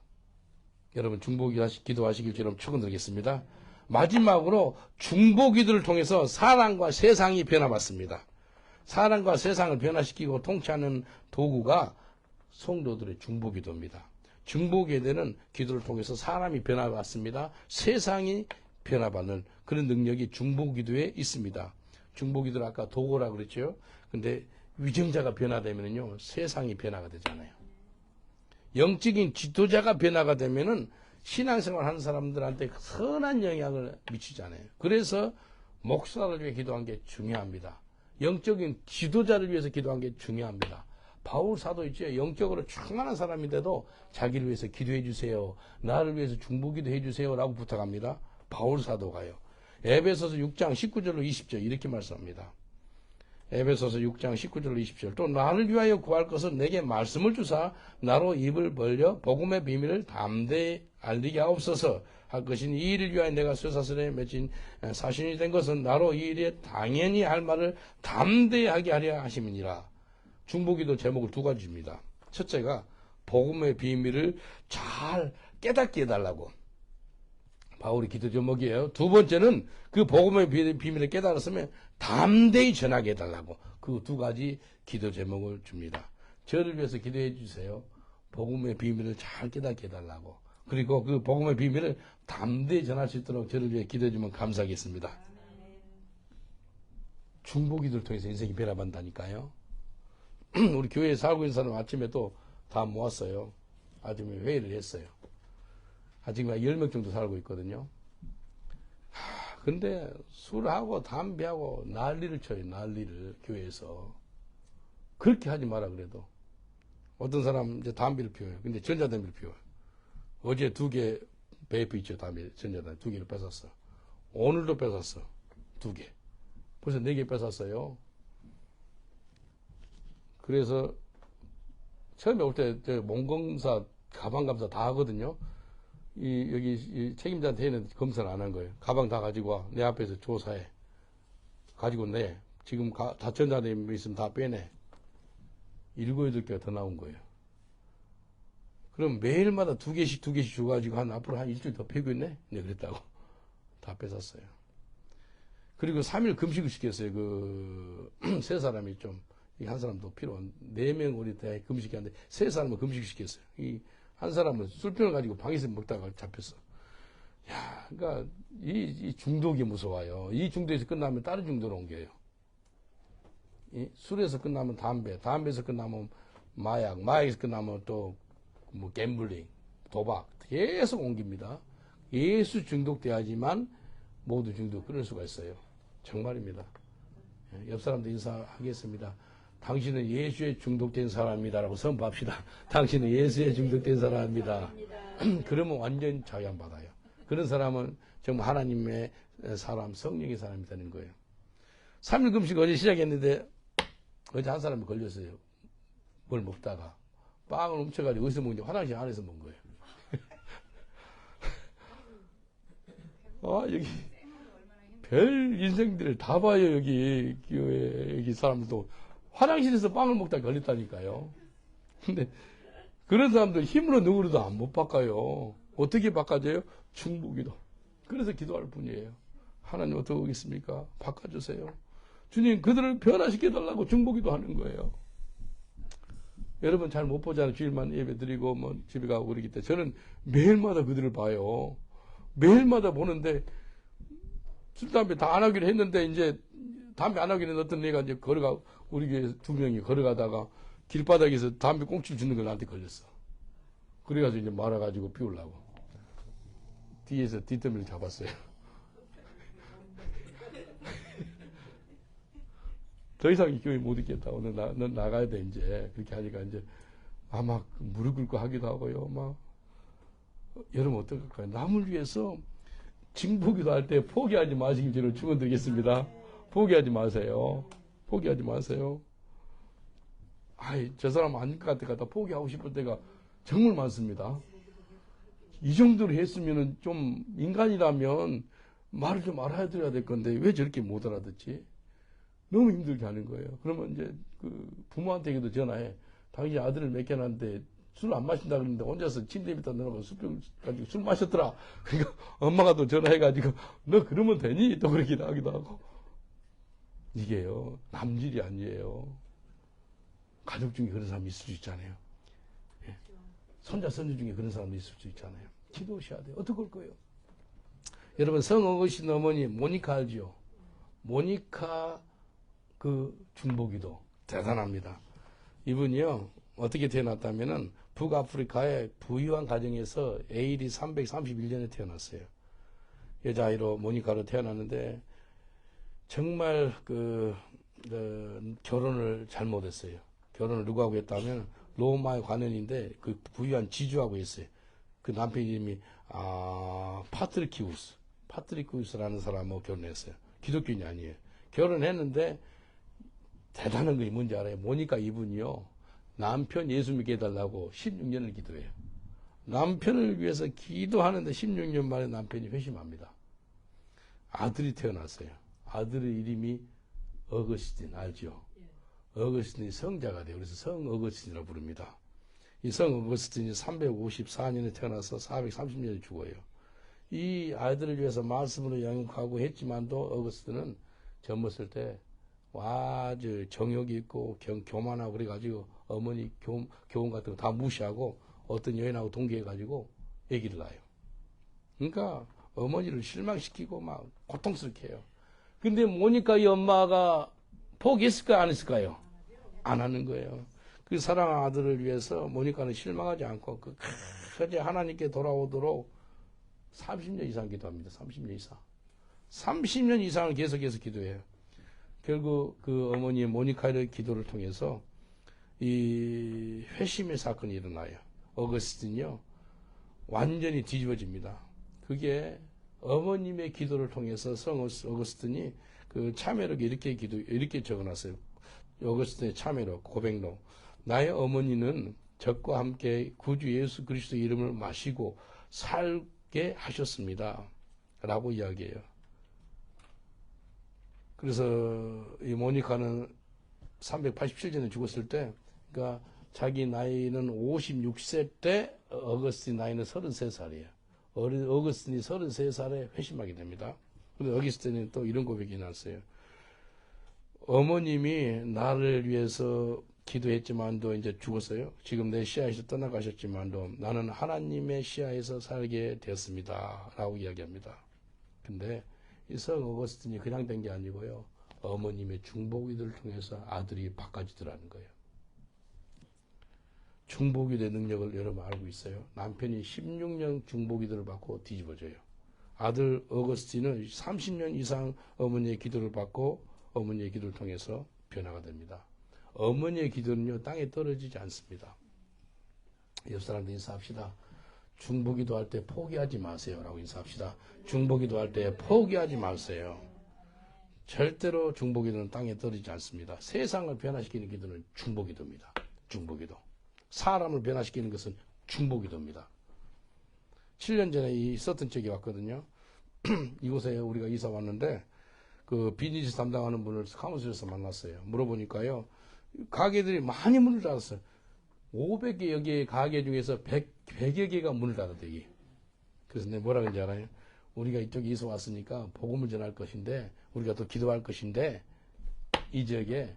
여러분 중보기도 하시길 여러분 축원드리겠습니다. 마지막으로 중보기도를 통해서 사람과 세상이 변화받습니다. 사람과 세상을 변화시키고 통치하는 도구가 성도들의 중보기도입니다. 중보기도는 기도를 통해서 사람이 변화받습니다. 세상이 변화받는 그런 능력이 중보기도에 있습니다. 중보기도는 아까 도구라고 그랬죠. 근데 위정자가 변화되면요 세상이 변화가 되잖아요. 영적인 지도자가 변화가 되면은 신앙생활 하는 사람들한테 선한 영향을 미치잖아요. 그래서 목사를 위해 기도한 게 중요합니다. 영적인 지도자를 위해서 기도한 게 중요합니다. 바울 사도 있죠. 영적으로 충만한 사람인데도 자기를 위해서 기도해 주세요. 나를 위해서 중보기도 해 주세요. 라고 부탁합니다. 바울 사도가요. 에베소서 6장 19절로 20절 이렇게 말씀합니다. 에베소서 6장 19절 20절 또 나를 위하여 구할 것은 내게 말씀을 주사 나로 입을 벌려 복음의 비밀을 담대히 알리게 하옵소서 할 것이니 이 일을 위하여 내가 쇠사슬에 맺힌 사신이 된 것은 나로 이 일에 당연히 할 말을 담대히 하게 하려 하심이니라. 중보기도 제목을 두 가지입니다. 첫째가 복음의 비밀을 잘 깨닫게 해달라고. 바울이 기도 제목이에요. 두 번째는 그 복음의 비밀을 깨달았으면 담대히 전하게 해달라고. 그 두 가지 기도 제목을 줍니다. 저를 위해서 기도해 주세요. 복음의 비밀을 잘 깨닫게 해달라고. 그리고 그 복음의 비밀을 담대히 전할 수 있도록 저를 위해 기도해 주면 감사하겠습니다. 중보기도를 통해서 인생이 변화받는다니까요. 우리 교회에 살고 있는 사람 아침에 또 다 모았어요. 아침에 회의를 했어요. 아직 10명 정도 살고 있거든요. 근데 술하고 담배하고 난리를 쳐요. 난리를 교회에서. 그렇게 하지 마라 그래도. 어떤 사람 이제 담배를 피워요. 근데 전자담배를 피워요. 어제 2개 베이프 있죠. 담배 전자담배 2개를 뺏었어. 오늘도 뺏었어. 2개. 벌써 4개 뺏었어요. 그래서 처음에 올 때 몸검사 가방검사 다 하거든요. 여기 책임자한테는 검사를 안 한 거예요. 가방 다 가지고 와. 내 앞에서 조사해. 가지고 내. 지금 다 전자담배 있으면 다 빼내. 7, 8개가 더 나온 거예요. 그럼 매일마다 2개씩 줘가지고 앞으로 한 일주일 더 피고 있네? 네, 그랬다고. 다 뺏었어요. 그리고 3일 금식을 시켰어요. 세 사람이 좀, 한 사람도 필요한, 4명 우리 대학에 금식했는데, 3사람은 금식을 시켰어요. 한 사람은 술병을 가지고 방에서 먹다가 잡혔어. 야, 그러니까, 이 중독이 무서워요. 이 중독에서 끝나면 다른 중독으로 옮겨요. 술에서 끝나면 담배에서 끝나면 마약에서 끝나면 또, 갬블링, 도박, 계속 옮깁니다. 예수 중독돼야지만 모두 중독 끊을 수가 있어요. 정말입니다. 옆 사람도 인사하겠습니다. 당신은 예수에 중독된 사람입니다라고 선포합시다. 당신은 예수에 중독된 사람입니다. 그러면 완전 자유 안 받아요. 그런 사람은 정말 하나님의 사람, 성령의 사람이 되는 거예요. 3일 금식 어제 시작했는데 어제 한 사람이 걸렸어요. 뭘 먹다가 빵을 훔쳐가지고 어디서 먹는지 화장실 안에서 먹은 거예요. 여기 별 인생들을 다 봐요. 여기 교회 여기 사람도 화장실에서 빵을 먹다 걸렸다니까요. 근데 그런 사람들 힘으로 누구로도 못 바꿔요. 어떻게 바꿔줘요? 중보기도. 그래서 기도할 뿐이에요. 하나님 어떻게 하겠습니까? 바꿔주세요. 주님 그들을 변화시켜달라고 중보기도 하는 거예요. 여러분 잘 못 보잖아요. 주일만 예배 드리고 집에 가고 그러기 때문에 저는 매일마다 그들을 봐요. 매일마다 보는데 술, 담배 다 안 하기로 했는데 이제 담배 안 하기로 했는 어떤 애가 이제 우리 교회 2명이 걸어가다가 길바닥에서 담배 꽁치를 주는 걸 나한테 걸렸어. 그래가지고 이제 말아가지고 피우려고. 뒤에서 뒷더미를 잡았어요. 더 이상 이 교회 못 있겠다고. 넌 나가야 돼, 이제. 그렇게 하니까 이제, 막 무릎 꿇고 하기도 하고요. 여러분 어떡할까요? 남을 위해서 징보기도 할 때 포기하지 마시길 저는 축원드리겠습니다. 포기하지 마세요. 포기하지 마세요. 저 사람 아닐 것 같아. 포기하고 싶을 때가 정말 많습니다. 이 정도로 했으면 좀 인간이라면 말을 좀 알아들어야 될 건데 왜 저렇게 못 알아듣지? 너무 힘들게 하는 거예요. 그러면 이제 부모한테도 전화해. 당신 아들을 맡겨놨는데 술 안 마신다 그러는데 혼자서 침대 밑에 넣어놓고 술병 가지고 술 마셨더라. 그러니까 엄마가 또 전화해가지고 너 그러면 되니? 또 그렇게 하기도 하고. 이게요. 남질이 아니에요. 가족 중에 그런 사람이 있을 수 있잖아요. 예. 손자, 손주 중에 그런 사람도 있을 수 있잖아요. 기도하셔야 돼요. 어떻게 할 거예요? 여러분, 성어거신 어머니, 모니카 알지요? 모니카 중보기도. 대단합니다. 이분이요, 어떻게 태어났다면은, 북아프리카의 부유한 가정에서 AD 331년에 태어났어요. 여자아이로 모니카로 태어났는데, 정말 결혼을 잘못했어요. 결혼을 누구하고 했다면 로마의 관원인데 그 부유한 지주하고 했어요. 그 남편 이름이 파트리키우스라는 사람하고 결혼했어요. 기독교인이 아니에요. 결혼했는데 대단한 것이 뭔지 알아요? 모니카 이분이요. 남편 예수 믿게 해달라고 16년을 기도해요. 남편을 위해서 기도하는데 16년 만에 남편이 회심합니다. 아들이 태어났어요. 아들의 이름이 어거스틴 알죠? 어거스틴이 성자가 돼요. 그래서 성 어거스틴이라고 부릅니다. 이 성 어거스틴이 354년에 태어나서 430년에 죽어요. 이 아이들을 위해서 말씀으로 양육하고 했지만도 어거스틴은 젊었을 때 아주 정욕이 있고 교만하고 그래가지고 어머니 교훈 같은 거 다 무시하고 어떤 여인하고 동기해가지고 아기를 낳아요. 그러니까 어머니를 실망시키고 막 고통스럽게 해요. 근데 모니카 이 엄마가 포기했을까요? 안 했을까요? 안 하는 거예요. 그 사랑하는 아들을 위해서 모니카는 실망하지 않고 끝까지 하나님께 돌아오도록 30년 이상 기도합니다. 30년 이상. 30년 이상을 계속해서 기도해요. 결국 그 어머니의 모니카의 기도를 통해서 이 회심의 사건이 일어나요. 어거스틴이요. 완전히 뒤집어집니다. 그게 어머님의 기도를 통해서 성 어거스틴이 그 참회록 이렇게 적어놨어요. 어거스틴의 참회록, 고백록. 나의 어머니는 적과 함께 구주 예수 그리스도 이름을 마시고 살게 하셨습니다. 라고 이야기해요. 그래서 이 모니카는 387년에 죽었을 때, 그러니까 자기 나이는 56세 때 어거스틴 나이는 33살이에요. 어거스틴이 33살에 회심하게 됩니다. 근데 어거스틴은 또 이런 고백이 나왔어요. 어머님이 나를 위해서 기도했지만도 이제 죽었어요. 지금 내 시야에서 떠나가셨지만도 나는 하나님의 시야에서 살게 되었습니다. 라고 이야기합니다. 근데 이 성 어거스틴이 그냥 된 게 아니고요. 어머님의 중보기도를 통해서 아들이 바꿔지더라는 거예요. 중보기도의 능력을 여러분 알고 있어요. 남편이 16년 중보기도를 받고 뒤집어져요. 아들 어거스틴은 30년 이상 어머니의 기도를 받고 어머니의 기도를 통해서 변화가 됩니다. 어머니의 기도는요, 땅에 떨어지지 않습니다. 옆 사람들 인사합시다. 중보기도 할 때 포기하지 마세요. 라고 인사합시다. 중보기도 할 때 포기하지 마세요. 절대로 중보기도는 땅에 떨어지지 않습니다. 세상을 변화시키는 기도는 중보기도입니다. 중보기도. 사람을 변화시키는 것은 중보기도입니다. 7년 전에 있었던 적이 왔거든요. 이곳에 우리가 이사 왔는데 그 비즈니스 담당하는 분을 사무실에서 만났어요. 물어보니까요. 가게들이 많이 문을 닫았어요. 500개 개의 가게 중에서 100여 개가 문을 닫았대요. 그래서 내가 뭐라 그런지 알아요? 우리가 이쪽에 이사 왔으니까 복음을 전할 것인데 우리가 또 기도할 것인데 이 지역에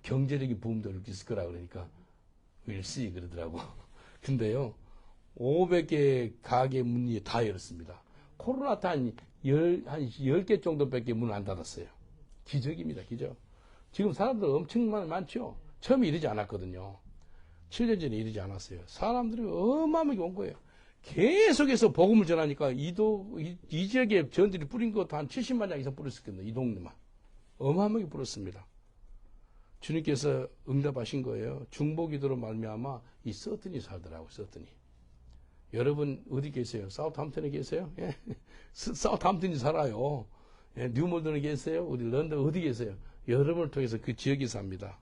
경제력이 부음도 이렇게 있을 거라 그러니까 we'll see 그러더라고. 근데요 500개 가게 문이 다 열었습니다. 코로나 때 한 10개 정도밖에 문을 안 닫았어요. 기적입니다. 기적. 지금 사람들 엄청 많죠. 처음에 이러지 않았거든요. 7년 전에 이러지 않았어요. 사람들이 어마어마하게 온 거예요. 계속해서 복음을 전하니까 이 지역에 전들이 뿌린 것도 한 70만 장 이상 뿌렸을 거예요. 이 동네만. 어마어마하게 뿌렸습니다. 주님께서 응답하신 거예요. 중보기도로 말미암아 이 서튼이 살더라고요. 서튼이. 여러분 어디 계세요? 사우스햄튼에 계세요? 예. 사우스햄튼이 살아요. 예. 뉴몰던에 계세요? 우리 런던 어디 계세요? 여러분을 통해서 그 지역에 삽니다.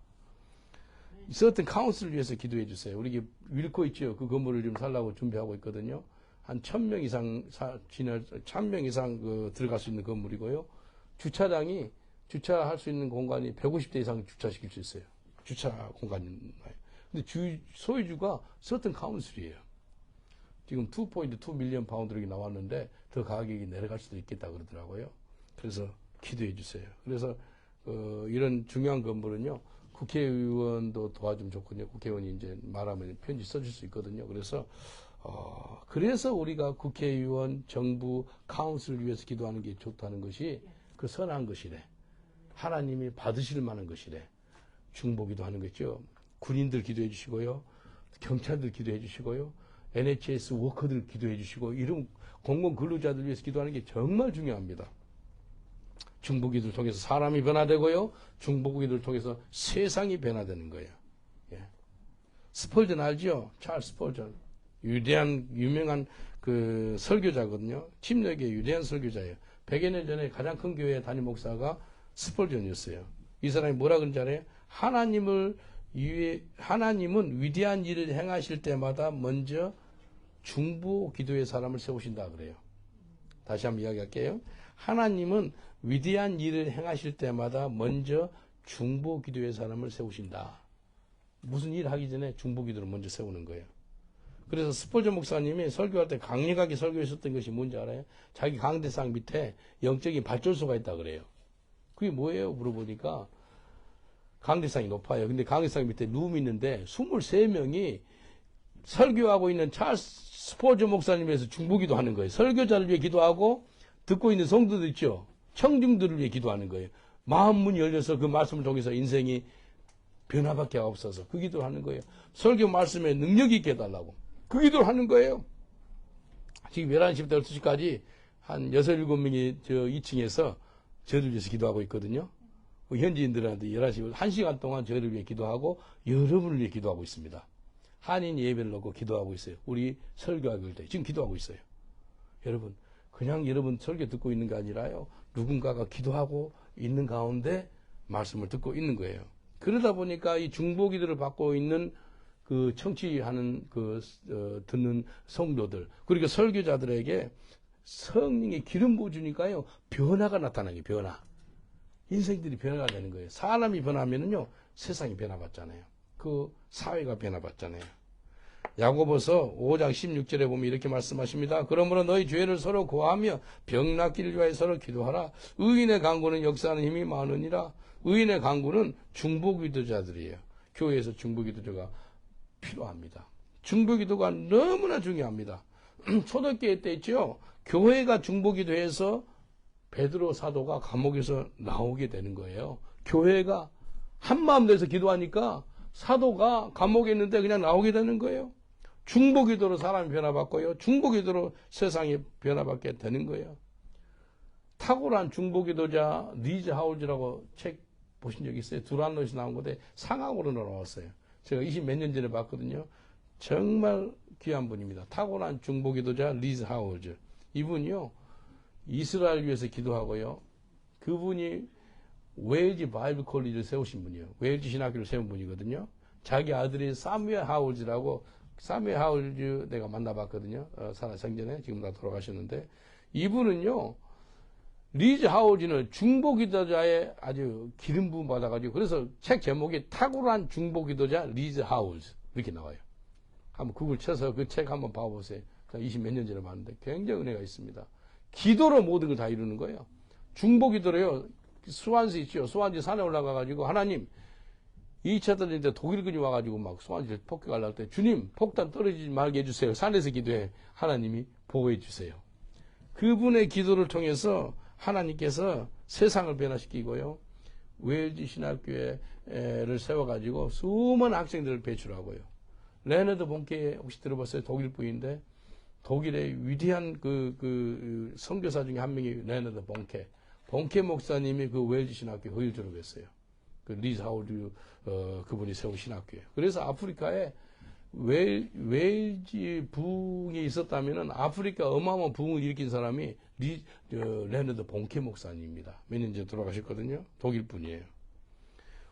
서튼 카운슬을 위해서 기도해 주세요. 우리 윌코 있죠? 그 건물을 지금 살라고 준비하고 있거든요. 한 1000명 이상 1000명 이상 들어갈 수 있는 건물이고요. 주차장이 주차할 수 있는 공간이 150대 이상 주차시킬 수 있어요. 주차 공간이. 근데 소유주가 서튼 카운슬이에요. 지금 2.2 밀리언 파운드력이 나왔는데 더 가격이 내려갈 수도 있겠다 그러더라고요. 그래서 기도해 주세요. 그래서 이런 중요한 건물은요. 국회의원도 도와주면 좋거든요. 국회의원이 이제 말하면 편지 써줄 수 있거든요. 그래서 우리가 국회의원, 정부, 카운슬을 위해서 기도하는 게 좋다는 것이 그 선한 것이래. 하나님이 받으실 만한 것이래. 중보기도 하는 거죠. 군인들 기도해 주시고요. 경찰들 기도해 주시고요. NHS 워커들 기도해 주시고 이런 공공 근로자들 위해서 기도하는 게 정말 중요합니다. 중보기도를 통해서 사람이 변화되고요. 중보기도를 통해서 세상이 변화되는 거예요. 예. 스펄전 알죠? 찰스 스펄전. 유명한 설교자거든요. 침례교의 유대한 설교자예요. 100여 년 전에 가장 큰 교회 담임 목사가 스펄전이었어요. 이 사람이 뭐라 그런지 알아요? 하나님은 위대한 일을 행하실 때마다 먼저 중보 기도의 사람을 세우신다 그래요. 다시 한번 이야기할게요. 하나님은 위대한 일을 행하실 때마다 먼저 중보 기도의 사람을 세우신다. 무슨 일 하기 전에 중보 기도를 먼저 세우는 거예요. 그래서 스펄전 목사님이 설교할 때 강력하게 설교했었던 것이 뭔지 알아요? 자기 강대상 밑에 영적인 발전소가 있다 그래요. 그게 뭐예요? 물어보니까 강대상이 높아요. 근데 강대상 밑에 룸이 있는데 23명이 설교하고 있는 찰스 스펄전 목사님에서 중보기도 하는 거예요. 설교자를 위해 기도하고 듣고 있는 성도들 있죠. 청중들을 위해 기도하는 거예요. 마음 문이 열려서 그 말씀을 통해서 인생이 변화밖에 없어서 그 기도를 하는 거예요. 설교 말씀에 능력이 있게 해달라고. 그 기도를 하는 거예요. 지금 11시부터 12시까지 한 6, 7명이 저 2층에서 저를 위해서 기도하고 있거든요. 현지인들한테 11시, 1시간 동안 저를 위해 기도하고 여러분을 위해 기도하고 있습니다. 한인 예배를 놓고 기도하고 있어요. 우리 설교학을 때 지금 기도하고 있어요. 여러분, 그냥 여러분 설교 듣고 있는 게 아니라요. 누군가가 기도하고 있는 가운데 말씀을 듣고 있는 거예요. 그러다 보니까 이 중보 기도를 받고 있는 그 청취하는 듣는 성도들, 그리고 설교자들에게 성령의 기름 부어주니까요, 변화가 나타나요, 변화. 인생들이 변화가 되는 거예요. 사람이 변하면은요, 세상이 변화받잖아요. 그 사회가 변화받잖아요. 야고보서 5장 16절에 보면 이렇게 말씀하십니다. 그러므로 너희 죄를 서로 고하며 병 낫기를 위하여 서로 기도하라. 의인의 강구는 역사하는 힘이 많으니라. 의인의 강구는 중보기도자들이에요. 교회에서 중보기도자가 필요합니다. 중보기도가 너무나 중요합니다. 초대교회 때 있죠. 교회가 중보기도해서 베드로 사도가 감옥에서 나오게 되는 거예요. 교회가 한마음 내서 기도하니까 사도가 감옥에 있는데 그냥 나오게 되는 거예요. 중보기도로 사람이 변화받고요. 중보기도로 세상이 변화받게 되는 거예요. 탁월한 중보기도자 리즈 하울즈라고 책 보신 적 있어요? 두란노에서 나온 건데 상하으로 나왔어요. 제가 20몇 년 전에 봤거든요. 정말 귀한 분입니다. 탁월한 중보기도자 리즈 하울즈. 이분이요. 이스라엘 위해서 기도하고요. 그분이 웨일즈 바이블 콜리지를 세우신 분이에요. 웨일즈 신학교를 세운 분이거든요. 자기 아들이 사무엘 하울즈라고, 사무엘 하울즈 내가 만나봤거든요. 살아 생전에 지금 다 돌아가셨는데, 이분은요, 리즈 하울즈는 중보기도자의 아주 기름 부음 받아가지고, 그래서 책 제목이 탁월한 중보기도자 리즈 하울즈 이렇게 나와요. 한번 구글 쳐서 그 책 한번 봐보세요. 20몇 년 전에 봤는데 굉장히 은혜가 있습니다. 기도로 모든 걸 다 이루는 거예요. 중보기도로요. 수완지 있죠. 수완지 산에 올라가가지고 하나님 2차 전쟁 때 독일군이 와가지고 막 수완지를 폭격하려고 할 때 주님 폭탄 떨어지지 말게 해주세요. 산에서 기도해. 하나님이 보호해 주세요. 그분의 기도를 통해서 하나님께서 세상을 변화시키고요. 웨일즈 신학교회를 세워가지고 수많은 학생들을 배출하고요. 레너드 본케 혹시 들어봤어요? 독일 분인데 독일의 위대한 선교사 중에 한 명이 레너드 본케. 본케 목사님이 그 웨일즈 신학교 허일 졸업했어요. 그 리즈 하울즈 그분이 세운 신학교예요. 그래서 아프리카에 웨일즈 부흥이 있었다면은 아프리카 어마어마한 부흥을 일으킨 사람이 레너드 본케 목사님입니다. 몇 년 전에 돌아가셨거든요. 독일 분이에요.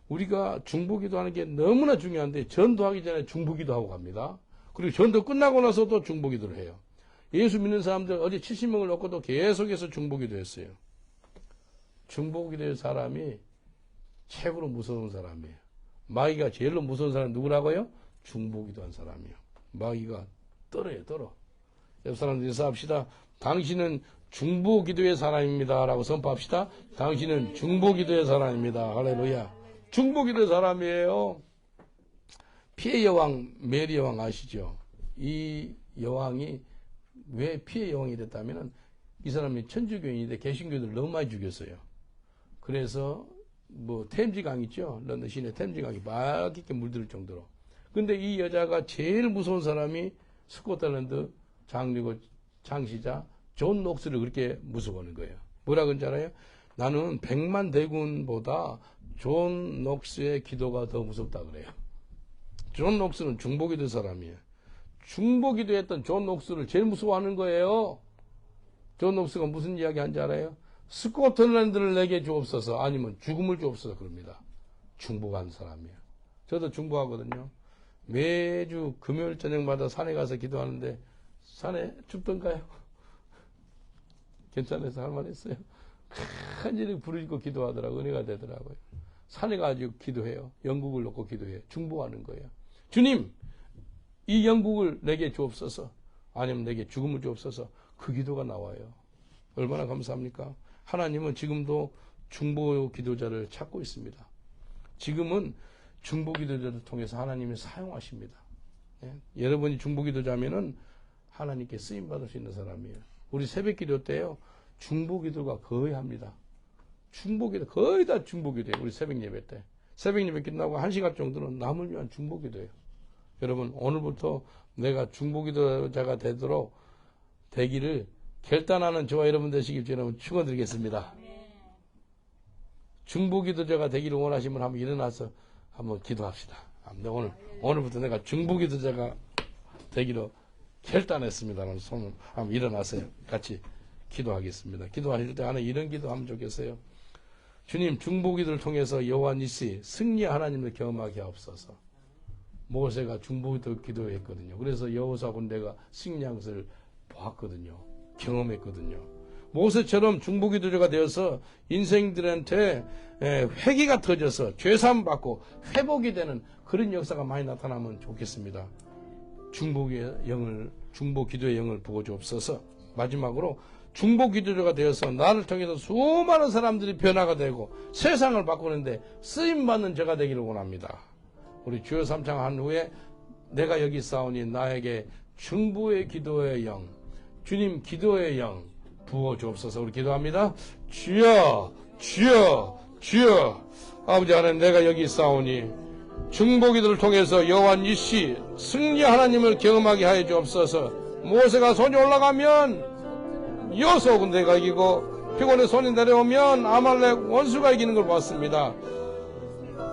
우리가 중보기도 하는 게 너무나 중요한데 전도하기 전에 중보기도 하고 갑니다. 그리고 전도 끝나고 나서도 중보기도를 해요. 예수 믿는 사람들 어제 70명을 놓고도 계속해서 중보기도 했어요. 중보기도의 사람이 최고로 무서운 사람이에요. 마귀가 제일로 무서운 사람은 누구라고요? 중보기도한 사람이에요. 마귀가 떨어요, 떨어. 옆 사람들 인사합시다. 당신은 중보기도의 사람입니다. 라고 선포합시다. 당신은 중보기도의 사람입니다. 할렐루야. 중보기도의 사람이에요. 피해 여왕, 메리 여왕 아시죠? 이 여왕이 왜 피해 여왕이 됐다면은 이 사람이 천주교인인데 개신교들 너무 많이 죽였어요. 그래서 템즈강 있죠? 런던 시내 템즈강이 맑게 물들 정도로. 근데 이 여자가 제일 무서운 사람이 스코틀랜드 장르고 장시자 존 녹스를 그렇게 무서워하는 거예요. 뭐라 그런지 알아요? 나는 100만 대군보다 존 녹스의 기도가 더 무섭다 그래요. 존 녹스는 중보기도 사람이에요. 중보기도 했던 존 녹스를 제일 무서워하는 거예요. 존 녹스가 무슨 이야기 한지 알아요? 스코틀랜드를 내게 주옵소서, 아니면 죽음을 주옵소서 그럽니다. 중보한 사람이에요. 저도 중보하거든요. 매주 금요일 저녁마다 산에 가서 기도하는데 산에 춥던가요? 괜찮아서 할 만했어요. 간절히 부르짖고 기도하더라고요. 은혜가 되더라고요. 산에 가지고 기도해요. 영국을 놓고 기도해요. 중보하는 거예요. 주님, 이 영국을 내게 주옵소서, 아니면 내게 죽음을 주옵소서. 그 기도가 나와요. 얼마나 감사합니까? 하나님은 지금도 중보 기도자를 찾고 있습니다. 지금은 중보 기도자를 통해서 하나님이 사용하십니다. 예? 여러분이 중보 기도자면은 하나님께 쓰임 받을 수 있는 사람이에요. 우리 새벽 기도 때요, 중보 기도가 거의 합니다. 중보 기도, 거의 다 중보 기도예요. 우리 새벽 예배 때. 새벽 예배 끝나고 1시간 정도는 남을 위한 중보 기도예요. 여러분, 오늘부터 내가 중보 기도자가 되기를 결단하는 저와 여러분 되시길 여러분 축원드리겠습니다. 중보 기도자가 되기를 원하시면 한번 일어나서 한번 기도합시다. 오늘부터 내가 중보 기도자가 되기로 결단했습니다. 손을 한번 일어나세요. 같이 기도하겠습니다. 기도하실 때 안에 이런 기도하면 좋겠어요. 주님, 중보 기도를 통해서 여호와 니시 승리 하나님을 경험하게 하옵소서. 모세가 중보 기도했거든요. 그래서 여호수아 군대가 승리한 것을 보았거든요. 경험했거든요. 모세처럼 중보 기도자가 되어서 인생들한테 회개가 터져서 죄사함 받고 회복이 되는 그런 역사가 많이 나타나면 좋겠습니다. 중보 기도의 영을 부어 주옵소서. 마지막으로 중보 기도자가 되어서 나를 통해서 수많은 사람들이 변화가 되고 세상을 바꾸는데 쓰임받는 자가 되기를 원합니다. 우리 주여 삼창한 후에 내가 여기 싸우니 나에게 중보의 기도의 영, 주님 기도의 영 부어 주옵소서. 우리 기도합니다. 주여, 주여, 주여. 아버지 하나님, 내가 여기 싸우니 중보 기도를 통해서 여호와 니시 승리 하나님을 경험하게 하여 주옵소서. 모세가 손이 올라가면 여호수아 군대가 이기고 피곤해 손이 내려오면 아말렉 원수가 이기는 걸 봤습니다.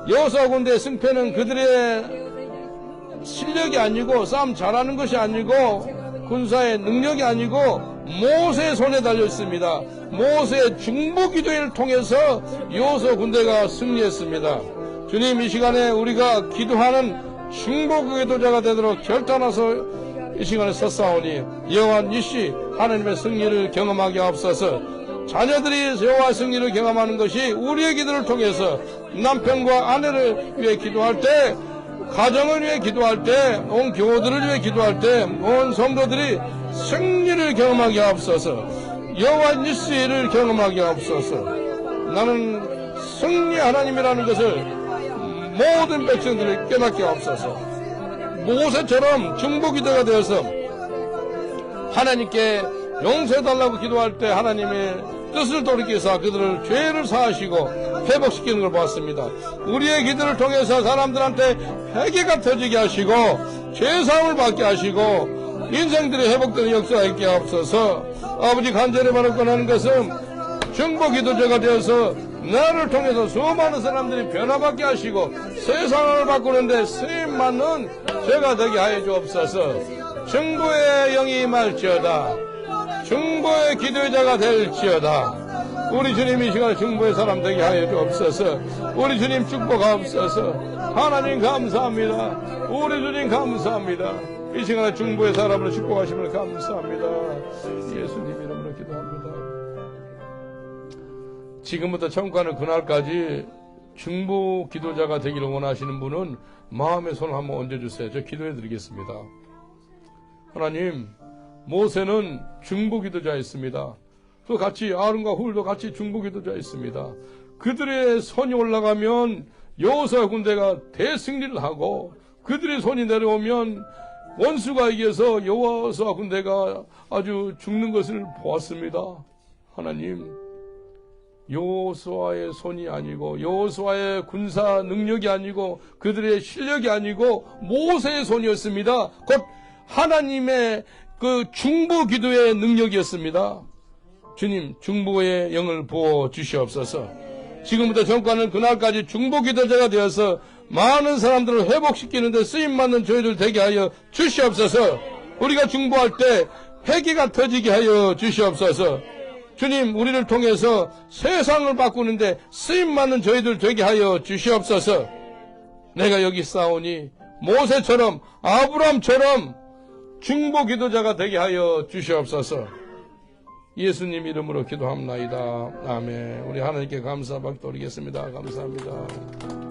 여호수아 군대의 승패는 그들의 실력이 아니고 싸움 잘하는 것이 아니고 군사의 능력이 아니고 모세의 손에 달려 있습니다. 모세의 중보 기도를 통해서 여호수아 군대가 승리했습니다. 주님, 이 시간에 우리가 기도하는 중보 기도자가 되도록 결단해서 이 시간에 섰사오니 여호와 니시 하나님의 승리를 경험하게 하옵소서. 자녀들이 여호와의 승리를 경험하는 것이 우리의 기도를 통해서 남편과 아내를 위해 기도할 때, 가정을 위해 기도할 때, 온 교우들을 위해 기도할 때, 온 성도들이 승리를 경험하게 하옵소서. 여호와 니시를 경험하게 하옵소서. 나는 승리 하나님이라는 것을 모든 백성들이 깨닫게 하옵소서. 모세처럼 중보 기도가 되어서 하나님께 용서해달라고 기도할 때 하나님의 뜻을 돌이켜서 그들을 죄를 사하시고 회복시키는 걸 봤습니다. 우리의 기도를 통해서 사람들한테 회개가 터지게 하시고 죄사함을 받게 하시고 인생들의 회복되는 역사가 있게 하옵소서. 아버지, 간절히 바라고는 것은 중보 기도자가 되어서 나를 통해서 수많은 사람들이 변화받게 하시고 세상을 바꾸는데 쓰임받는 죄가 되게 하여 주옵소서. 중보의 영이 임할지어다. 중보의 기도자가 될지어다. 우리 주님, 이 시간에 중보의 사람 되게 하여 주옵소서. 우리 주님 축복하옵소서. 하나님 감사합니다. 우리 주님 감사합니다. 이 시간에 중보의 사람을 축복하심을 감사합니다. 예수님 이름으로 기도합니다. 지금부터 천국가는 그날까지 중보 기도자가 되기를 원하시는 분은 마음의 손을 한번 얹어주세요. 저 기도해 드리겠습니다. 하나님, 모세는 중보 기도자였습니다. 또 같이 아론과 훌도 같이 중보 기도자였습니다. 그들의 손이 올라가면 여호수아 군대가 대승리를 하고 그들의 손이 내려오면 원수가 이겨서 여호수아 군대가 아주 죽는 것을 보았습니다. 하나님, 여호수아의 손이 아니고 여호수아의 군사 능력이 아니고 그들의 실력이 아니고 모세의 손이었습니다. 곧 하나님의 그 중보 기도의 능력이었습니다. 주님, 중보의 영을 부어 주시옵소서. 지금부터 전과는 그날까지 중보 기도자가 되어서 많은 사람들을 회복시키는 데 쓰임받는 저희들 되게 하여 주시옵소서. 우리가 중보할 때 회개가 터지게 하여 주시옵소서. 주님, 우리를 통해서 세상을 바꾸는데 쓰임받는 저희들 되게 하여 주시옵소서. 내가 여기 싸우니 모세처럼 아브람처럼 중보 기도자가 되게 하여 주시옵소서. 예수님 이름으로 기도합나이다. 아멘. 우리 하나님께 감사 받도록 하겠습니다. 감사합니다.